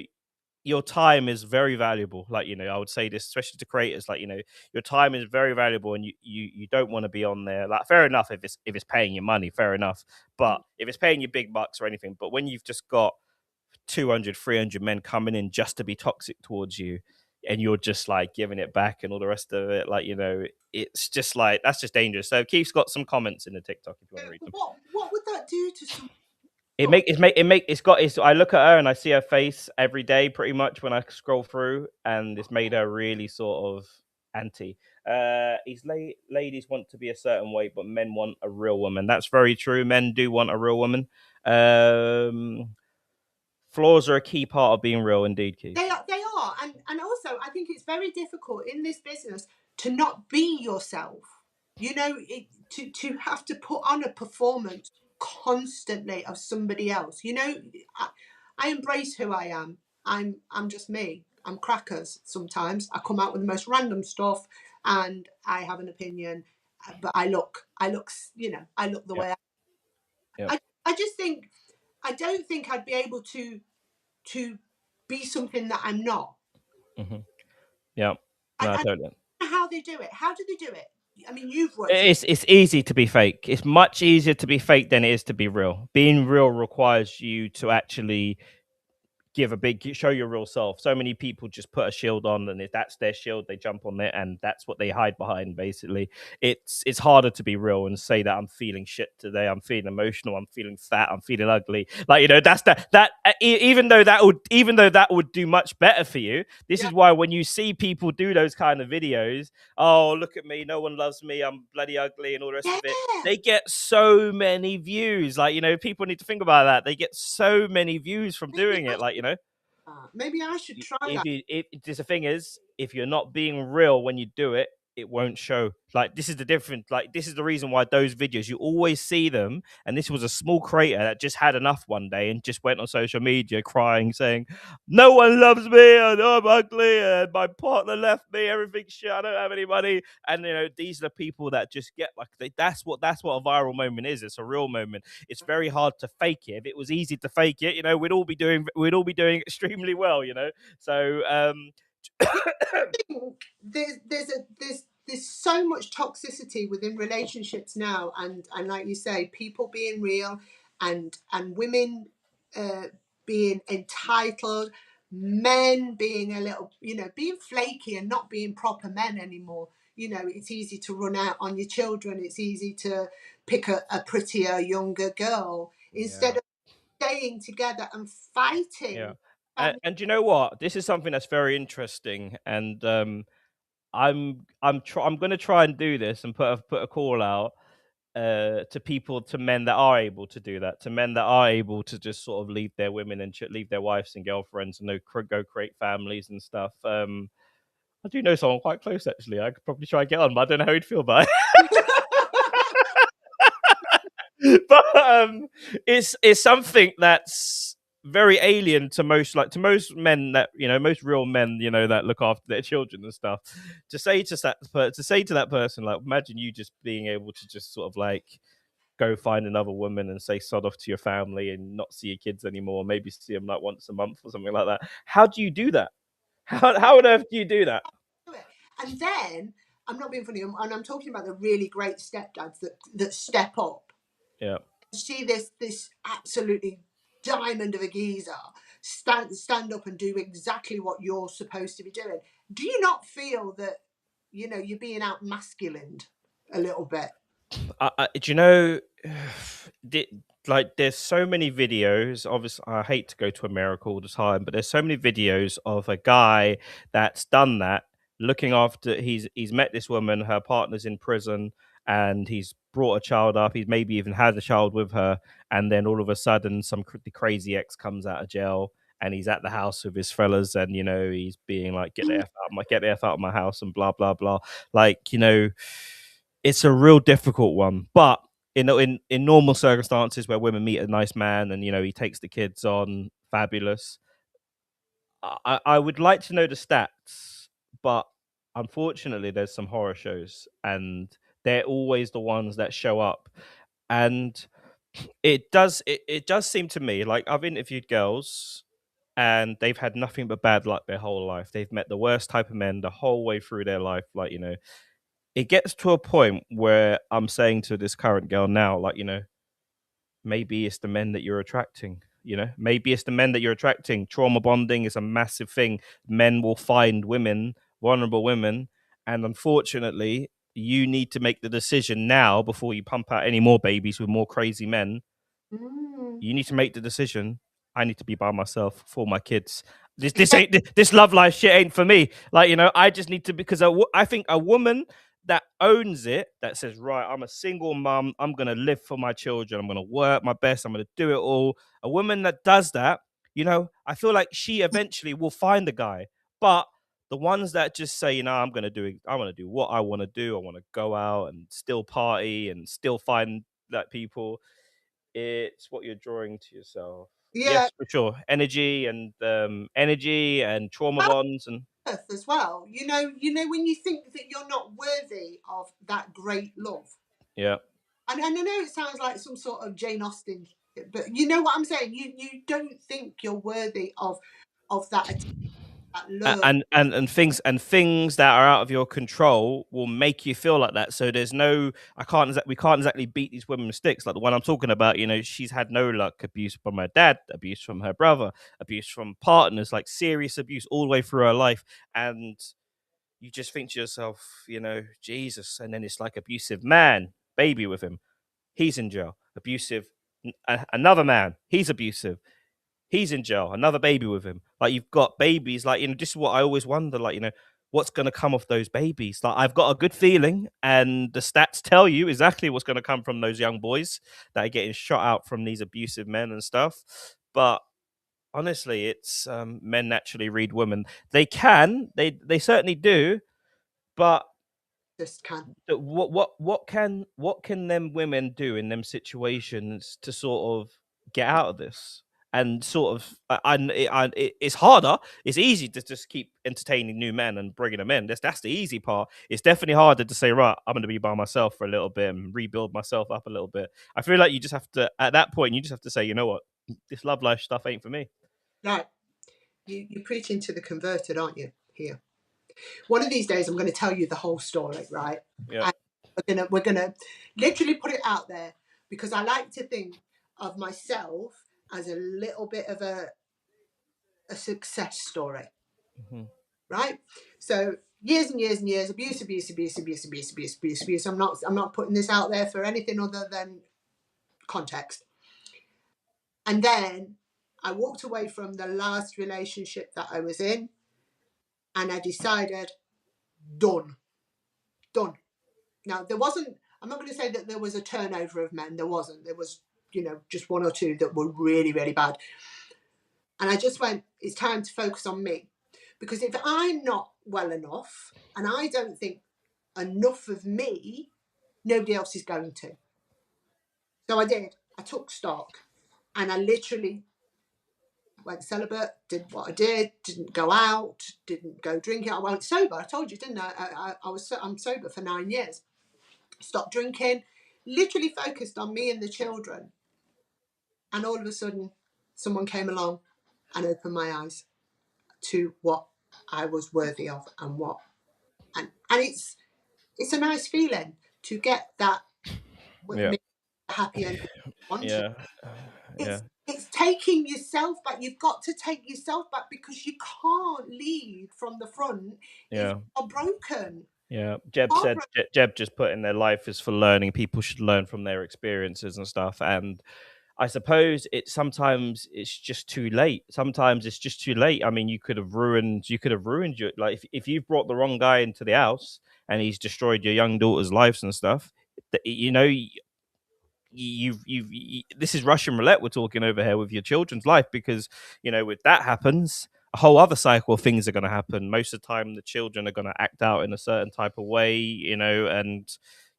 your time is very valuable, like, you know, I would say this especially to creators, like, you know, your time is very valuable, and you don't want to be on there, like, fair enough if it's paying you money, fair enough, but if it's paying you big bucks or anything, but when you've just got 200-300 men coming in just to be toxic towards you, and you're just like giving it back and all the rest of it, like, you know, it's just like, that's just dangerous. So Keith's got some comments in the TikTok if you want to read them. What would that do to some? I look at her and I see her face every day pretty much when I scroll through, and it's made her really sort of anti. Ladies want to be a certain way, but men want a real woman. That's very true. Men do want a real woman. Flaws are a key part of being real, indeed, Keith. They are, and also I think it's very difficult in this business to not be yourself. You know, to have to put on a performance constantly of somebody else. You know, I embrace who I am. I'm just me. I'm crackers. Sometimes I come out with the most random stuff, and I have an opinion, but I look, you know, I look the way I just think, I don't think I'd be able to be something that I'm not. Mm-hmm. Yeah, no, I don't know how they do it. How do they do it? I mean, you've worked. It's easy to be fake. It's much easier to be fake than it is to be real. Being real requires you to actually show your real self. So many people just put a shield on, and if that's their shield, they jump on it, and that's what they hide behind. Basically, it's harder to be real and say that I'm feeling shit today, I'm feeling emotional, I'm feeling fat, I'm feeling ugly. Like, you know, that's that even though that would do much better for you. This is why when you see people do those kind of videos, oh, look at me, no one loves me, I'm bloody ugly, and all the rest of it, they get so many views. Like, you know, people need to think about that. They get so many views from doing it. Like, you know, maybe I should try that. The thing is, if you're not being real when you do it, it won't show. Like, this is the difference. Like, this is the reason why those videos, you always see them. And this was a small creator that just had enough one day and just went on social media crying, saying, no one loves me, and I'm ugly, and my partner left me, everything's shit, I don't have any money. And these are the people that just get like, that's what a viral moment is. It's a real moment. It's very hard to fake it. If it was easy to fake it, we'd all be doing extremely well, So there's so much toxicity within relationships now, and like you say, people being real, and women being entitled, men being a little, being flaky and not being proper men anymore. It's easy to run out on your children. It's easy to pick a prettier, younger girl instead of staying together and fighting. Yeah. And you know what? This is something that's very interesting, and I'm going to try and do this and put a call out to men that are able to do that, to men that are able to just sort of leave their women and leave their wives and girlfriends and go create families and stuff. I do know someone quite close, actually. I could probably try and get on, but I don't know how he'd feel about it. But it's something that's very alien to most men that most real men that look after their children and stuff. To say to that person, like, imagine you just being able to just sort of like go find another woman and say sod off to your family and not see your kids anymore, maybe see them like once a month or something like that. How do you do that? How on earth do you do that? And then, I'm not being funny, and I'm talking about the really great stepdads that step up. Yeah. See this absolutely diamond of a geezer stand up and do exactly what you're supposed to be doing. Do you not feel that you're being out masculined a little bit? Do you know, like, there's so many videos. Obviously, I hate to go to America all the time, but there's so many videos of a guy that's done that, looking after. He's met this woman, her partner's in prison, and he's brought a child up. He's maybe even had a child with her, and then all of a sudden, the crazy ex comes out of jail, and he's at the house with his fellas, and he's being like, get the F out of my house, and blah blah blah. Like, it's a real difficult one. But in normal circumstances where women meet a nice man and he takes the kids on, fabulous. I would like to know the stats, but unfortunately there's some horror shows and they're always the ones that show up. And it does seem to me like I've interviewed girls and they've had nothing but bad luck their whole life. They've met the worst type of men the whole way through their life. Like, it gets to a point where I'm saying to this current girl now, like, maybe it's the men that you're attracting. Maybe it's the men that you're attracting. Trauma bonding is a massive thing. Men will find women, vulnerable women, and unfortunately, you need to make the decision now before you pump out any more babies with more crazy men. You need to make the decision. I need to be by myself for my kids. This love life shit ain't for me. Like, I just need to, because I think a woman that owns it, that says, right, I'm a single mum, I'm gonna live for my children, I'm gonna work my best, I'm gonna do it all. A woman that does that, I feel like she eventually will find a guy. But the ones that just say, I want to do what I want to do, I want to go out and still party and still find that people, it's what you're drawing to yourself. Yeah. Yes, for sure. Energy and trauma bonds and as well. When you think that you're not worthy of that great love. Yeah. And I know it sounds like some sort of Jane Austen, but you know what I'm saying? You don't think you're worthy of that love. And things that are out of your control will make you feel like that. So there's no, we can't exactly beat these women with sticks. Like the one I'm talking about, she's had no luck. Abuse from her dad, abuse from her brother, abuse from partners, like serious abuse all the way through her life. And you just think to yourself, Jesus. And then it's like abusive man, baby with him, he's in jail. Abusive, another man, he's abusive, he's in jail, another baby with him. Like, you've got babies, like, this is what I always wonder, like, what's going to come off those babies. Like, I've got a good feeling, and the stats tell you exactly what's going to come from those young boys that are getting shot out from these abusive men and stuff. But honestly, it's men naturally read women. They certainly do, but Just can. What can them women do in them situations to sort of get out of this? And sort of, it's harder. It's easy to just keep entertaining new men and bringing them in. That's the easy part. It's definitely harder to say, right, I'm going to be by myself for a little bit and rebuild myself up a little bit. I feel like you just have to, at that point, you just have to say, you know what, this love life stuff ain't for me. Right. You're preaching to the converted, aren't you? Here. One of these days, I'm going to tell you the whole story, right? Yeah. And we're gonna literally put it out there, because I like to think of myself as a little bit of a success story, right? So years and years and years, abuse. I'm not putting this out there for anything other than context. And then I walked away from the last relationship that I was in, and I decided, done. Now, I'm not going to say that there was a turnover of men. There wasn't. There was, just one or two that were really, really bad. And I just went, it's time to focus on me. Because if I'm not well enough, and I don't think enough of me, nobody else is going to. So I did. I took stock, and I literally went celibate, did what I did, didn't go out, didn't go drinking. I went sober. I told you, didn't I? I'm sober for 9 years. Stopped drinking, literally focused on me and the children. And all of a sudden, someone came along and opened my eyes to what I was worthy of, and it's a nice feeling to get that happy ending. It's taking yourself back. You've got to take yourself back, because you can't lead from the front if you're broken. Yeah, Jeb just put in, their life is for learning. People should learn from their experiences and stuff. And I suppose sometimes it's just too late. Sometimes it's just too late. I mean, you could have ruined your, like, if you've brought the wrong guy into the house and he's destroyed your young daughter's lives and stuff, this is Russian roulette we're talking over here with your children's life, because if that happens, a whole other cycle of things are going to happen. Most of the time the children are going to act out in a certain type of way, and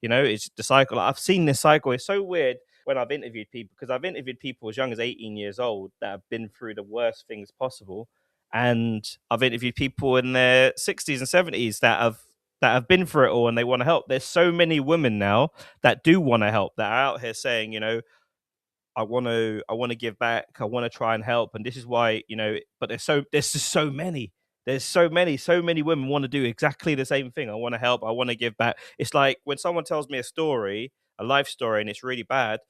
it's the cycle. I've seen this cycle. It's so weird when I've interviewed people, because I've interviewed people as young as 18 years old that have been through the worst things possible, and I've interviewed people in their 60s and 70s that have been through it all and they want to help. There's so many women now that do want to help, that are out here saying, I want to give back. I want to try and help. And this is why, but there's just so many. There's so many women want to do exactly the same thing. I want to help. I want to give back. It's like when someone tells me a life story, and it's really bad.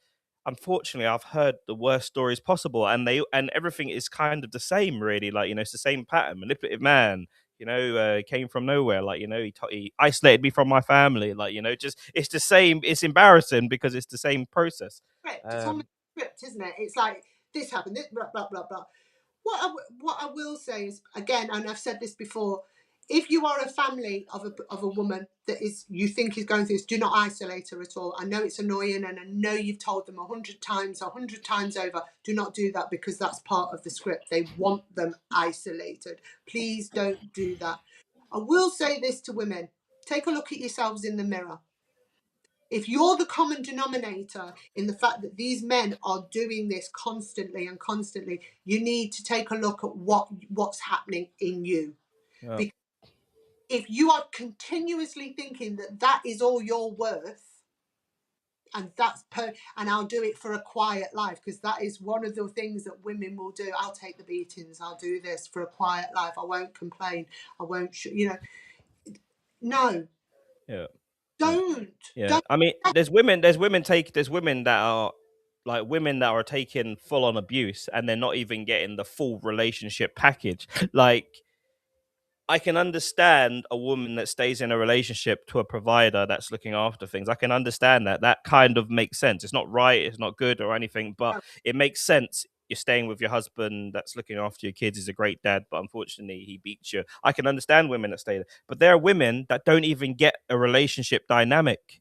Unfortunately, I've heard the worst stories possible, and everything is kind of the same, really. Like, it's the same pattern. Manipulative man, came from nowhere. Like, he isolated me from my family. Like, just, it's the same. It's embarrassing because it's the same process. Right. It's on the script, isn't it? It's like, this happened, this, blah, blah, blah, blah. What I will say is, again, and I've said this before, if you are a family of a woman that you think is going through this, do not isolate her at all. I know it's annoying, and I know you've told them 100 times over, do not do that, because that's part of the script. They want them isolated. Please don't do that. I will say this to women: take a look at yourselves in the mirror. If you're the common denominator in the fact that these men are doing this constantly, you need to take a look at what's happening in you. Yeah. Because if you are continuously thinking that is all you're worth, and and I'll do it for a quiet life, because that is one of the things that women will do. I'll take the beatings. I'll do this for a quiet life. I won't complain. I won't, no. Yeah. Don't. I mean, there's women that are like women that are taking full on abuse, and they're not even getting the full relationship package. Like, I can understand a woman that stays in a relationship to a provider that's looking after things. I can understand that. That kind of makes sense. It's not right, it's not good or anything, but it makes sense. You're staying with your husband that's looking after your kids. He's a great dad, but unfortunately he beats you. I can understand women that stay there. But there are women that don't even get a relationship dynamic.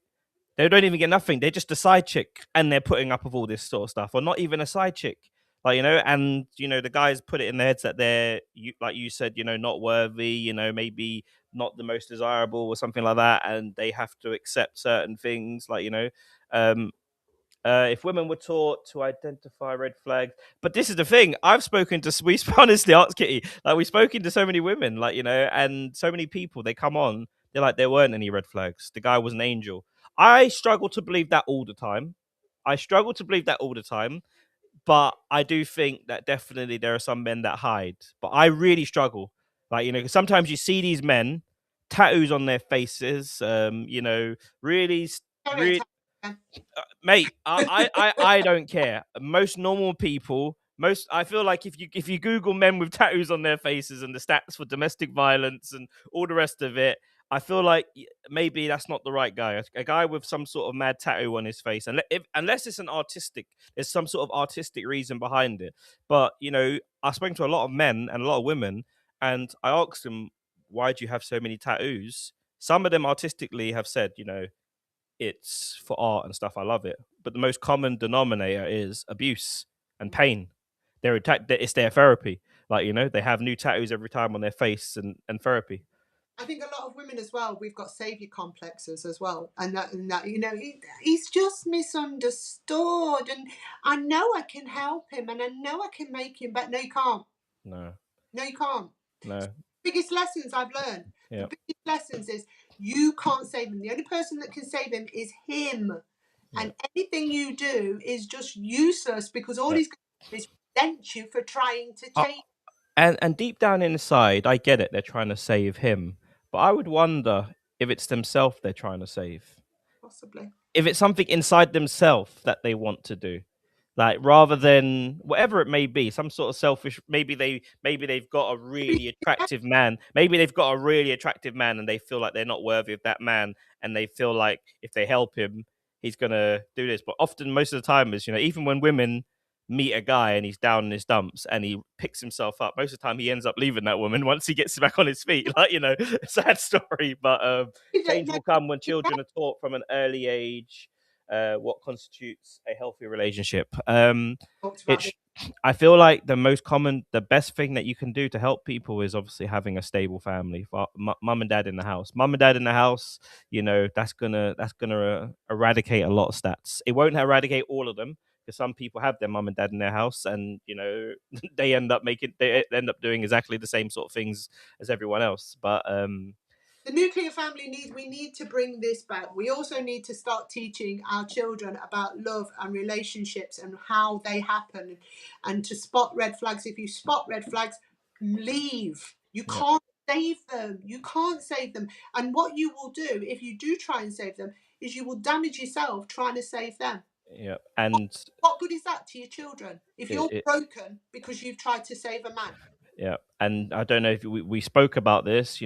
They don't even get nothing. They're just a side chick, and they're putting up with all this sort of stuff. Or not even a side chick. Like, and the guys put it in their heads that they're, like you said, not worthy, maybe not the most desirable or something like that, and they have to accept certain things, like, um if women were taught to identify red flags. But this is the thing, I've spoken to, we honestly, Arts Kitty, like, we've spoken to so many women, like, and so many people, they come on, they're like, there weren't any red flags, the guy was an angel. I struggle to believe that all the time. But I do think that definitely there are some men that hide. But I really struggle. Like, 'cause sometimes you see these men, tattoos on their faces, really, really, mate, I don't care. Most normal people, I feel like if you Google men with tattoos on their faces and the stats for domestic violence and all the rest of it, I feel like maybe that's not the right guy. A guy with some sort of mad tattoo on his face, and unless it's there's some sort of artistic reason behind it. But I've spoken to a lot of men and a lot of women, and I asked them, why do you have so many tattoos? Some of them artistically have said, it's for art and stuff. I love it. But the most common denominator is abuse and pain. It's their therapy. Like, they have new tattoos every time on their face and therapy. I think a lot of women as well, we've got savior complexes as well. And that he's just misunderstood. And I know I can help him and I know I can make him, but no, you can't. No, you can't. No. Biggest lessons I've learned. Yeah. The biggest lessons is you can't save him. The only person that can save him is him. Yeah. And anything you do is just useless because all he's going to do is resent you for trying to change. And deep down inside, I get it. They're trying to save him. But I would wonder if it's themselves they're trying to save. Possibly. If it's something inside themselves that they want to do. Like, rather than whatever it may be, some sort of selfish, maybe they've got a really attractive man. Maybe they've got a really attractive man and they feel like they're not worthy of that man. And they feel like if they help him, he's going to do this. But often, most of the time is, even when women meet a guy and he's down in his dumps and he picks himself up, most of the time he ends up leaving that woman once he gets back on his feet. Like, sad story. But change will come when children are taught from an early age what constitutes a healthy relationship. I feel like the best thing that you can do to help people is obviously having a stable family. Mum and dad in the house. That's gonna eradicate a lot of stats. It won't eradicate all of them because some people have their mum and dad in their house, and they end up doing exactly the same sort of things as everyone else. But the nuclear family we need to bring this back. We also need to start teaching our children about love and relationships and how they happen and to spot red flags. If you spot red flags, leave. You can't save them. You can't save them. And what you will do if you do try and save them is you will damage yourself trying to save them. Yeah. And what good is that to your children if you're broken because you've tried to save a man? Yeah, and I don't know if we spoke about this.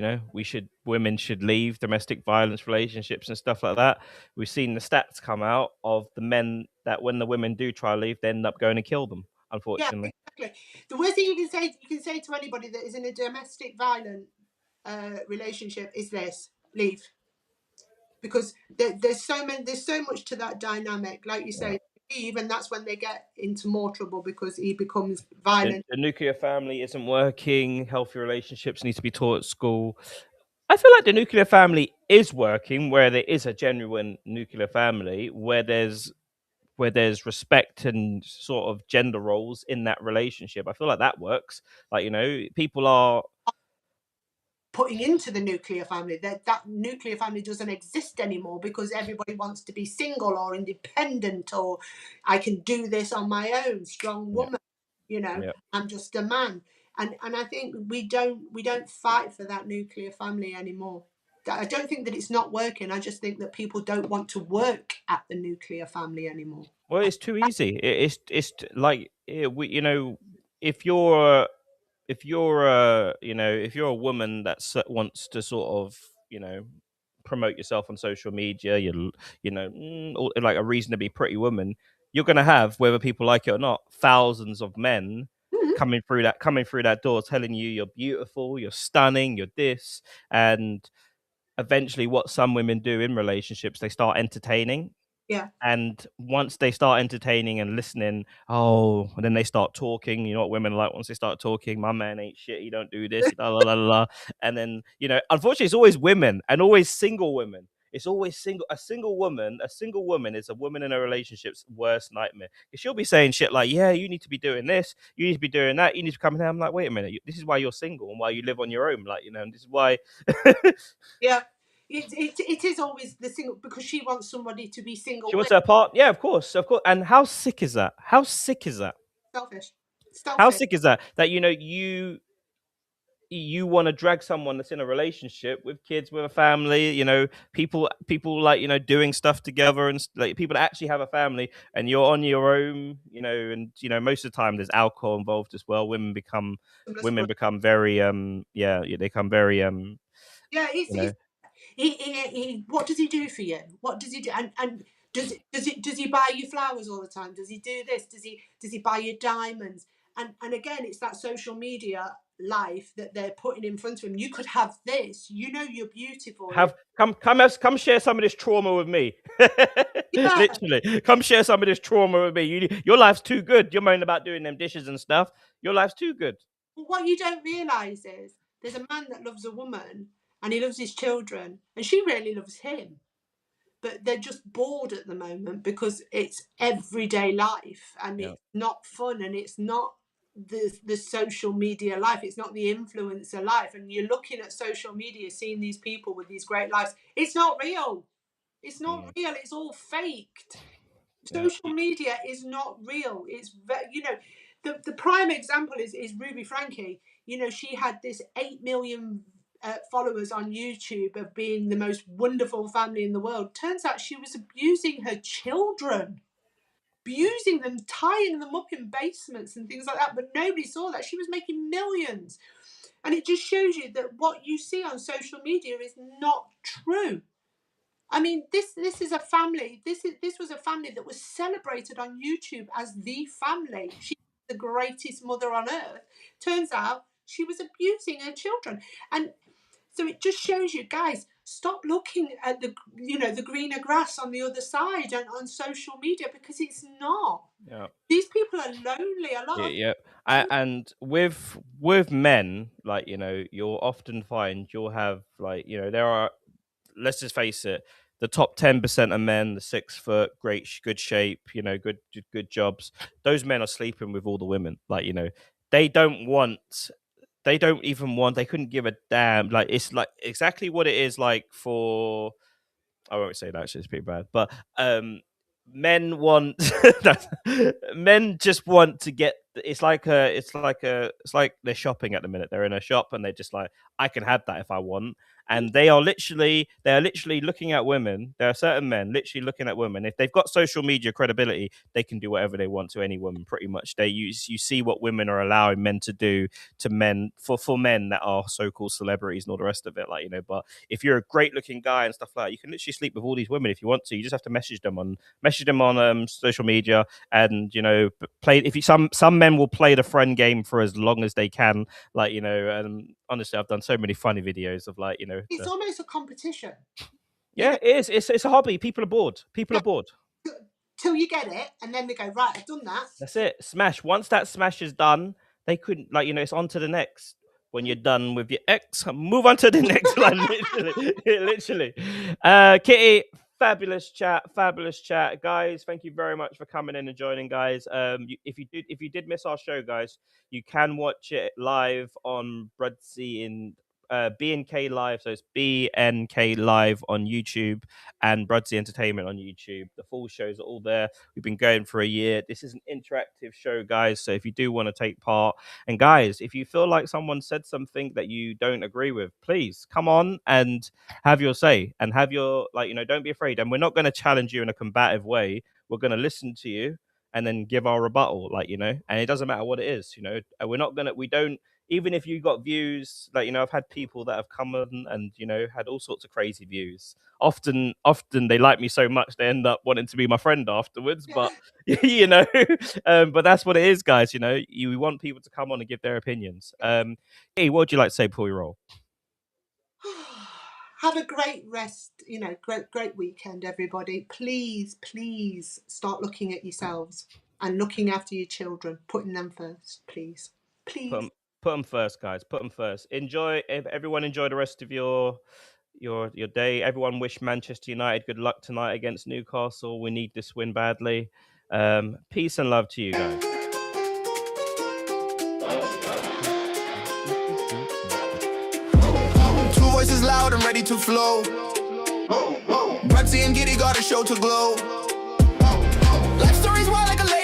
Women should leave domestic violence relationships and stuff like that. We've seen the stats come out of the men that when the women do try to leave, they end up going to kill them. Unfortunately, yeah, exactly. The worst thing you can say to anybody that is in a domestic violent relationship is this: leave, because there's so much to that dynamic. Like you say. Even that's when they get into more trouble because he becomes violent. The nuclear family isn't working. Healthy relationships need to be taught at school. I feel like the nuclear family is working where there is a genuine nuclear family, where there's respect and sort of gender roles in that relationship. I feel like that works. Like, people are putting into the nuclear family that nuclear family doesn't exist anymore because everybody wants to be single or independent or I can do this on my own, strong woman, I'm just a man. And I think we don't fight for that nuclear family anymore. I don't think that it's not working. I just think that people don't want to work at the nuclear family anymore. Well, it's too easy. It's like if you're a woman that wants to sort of promote yourself on social media, like a reasonably pretty woman, you're gonna have, whether people like it or not, thousands of men coming through that door telling you you're beautiful, you're stunning, you're this. And eventually what some women do in relationships, they start entertaining Yeah. And once they start entertaining and listening, and then they start talking. You know what women are like once they start talking? My man ain't shit. He don't do this. La, la, la, la. And then, unfortunately, it's always women and always single women. It's always single. A single woman is a woman in a relationship's worst nightmare. Because she'll be saying shit like, yeah, you need to be doing this. You need to be doing that. You need to come in here. I'm like, wait a minute. This is why you're single and why you live on your own. Like, and this is why. Yeah. It is always the single, because she wants somebody to be single She wants with. her part. Yeah, of course. And how sick is that? Selfish. How sick is that? That you want to drag someone that's in a relationship with kids, with a family, people like, doing stuff together, and like people that actually have a family, and you're on your own, and most of the time there's alcohol involved as well. Women become very they become very Yeah, what does he do for you? What does he do? And does he buy you flowers all the time? Does he do this? Does he buy you diamonds? And again, it's that social media life that they're putting in front of him. You could have this. You're beautiful. Come share some of this trauma with me. Yeah. Literally, come share some of this trauma with me. Your life's too good. You're moaning about doing them dishes and stuff. Your life's too good. Well, what you don't realise is there's a man that loves a woman and he loves his children, and she really loves him. But they're just bored at the moment because it's everyday life, and it's not fun, and it's not the social media life. It's not the influencer life. And you're looking at social media, seeing these people with these great lives. It's not real. It's not real. It's all faked. Social media is not real. It's the prime example is Ruby Frankie. She had this 8 million followers on YouTube of being the most wonderful family in the world. Turns out she was abusing her children, abusing them, tying them up in basements and things like that. But nobody saw that. She was making millions. And it just shows you that what you see on social media is not true. I mean, this is a family. This was a family that was celebrated on YouTube as the family. She was the greatest mother on earth. Turns out she was abusing her children, and so it just shows you, guys, stop looking at the greener grass on the other side and on social media, because it's not. Yeah. These people are lonely. A lot. Yeah. And with men, like, you'll often find you'll have, like, there are, let's just face it, the top 10% of men, the 6 foot, good shape, good jobs. Those men are sleeping with all the women. Like, they don't even want, they couldn't give a damn. Like, it's like exactly what it is like for, I won't say that, actually, it's pretty bad. But men want men just want to get, it's like they're shopping at the minute. They're in a shop and they're just like, I can have that if I want. And they are literally looking at women. There are certain men literally looking at women. If they've got social media credibility, they can do whatever they want to any woman, pretty much. You see what women are allowing men to do to men, for men that are so-called celebrities and all the rest of it. Like, but if you're a great looking guy and stuff like that, you can literally sleep with all these women if you want to. You just have to message them on social media, and play. Some men will play the friend game for as long as they can. Like, and honestly, I've done so many funny videos of, like, it's almost a competition. Yeah, it is. It's a hobby. People are bored. People are bored. Till you get it, and then they go, right, I've done that. That's it. Smash. Once that smash is done, they couldn't, like, it's on to the next. When you're done with your ex, move on to the next one. Literally. Kitty, fabulous chat, guys. Thank you very much for coming in and joining, guys. If you did miss our show, guys, you can watch it live on Bruddc in BNK Live. So it's BNK Live on YouTube and Bruddc Entertainment on YouTube. The full shows are all there. We've been going for a year. This is an interactive show, guys. So if you do want to take part, and guys, if you feel like someone said something that you don't agree with, please come on and have your say, and have your, like, don't be afraid. And we're not going to challenge you in a combative way. We're going to listen to you and then give our rebuttal, like, and it doesn't matter what it is, we don't, even if you got views, like, I've had people that have come on and, had all sorts of crazy views. Often they like me so much, they end up wanting to be my friend afterwards. But, but that's what it is, guys. You want people to come on and give their opinions. Hey, what would you like to say before we roll? have a great rest, you know, great weekend, everybody. Please start looking at yourselves and looking after your children, putting them first, please. Put them first, guys. Put them first. Everyone enjoy the rest of your day. Everyone wish Manchester United good luck tonight against Newcastle. We need this win badly. Peace and love to you guys. Two voices loud and ready to flow. Bruddc and Giddy got a show to glow. Life stories wild like a late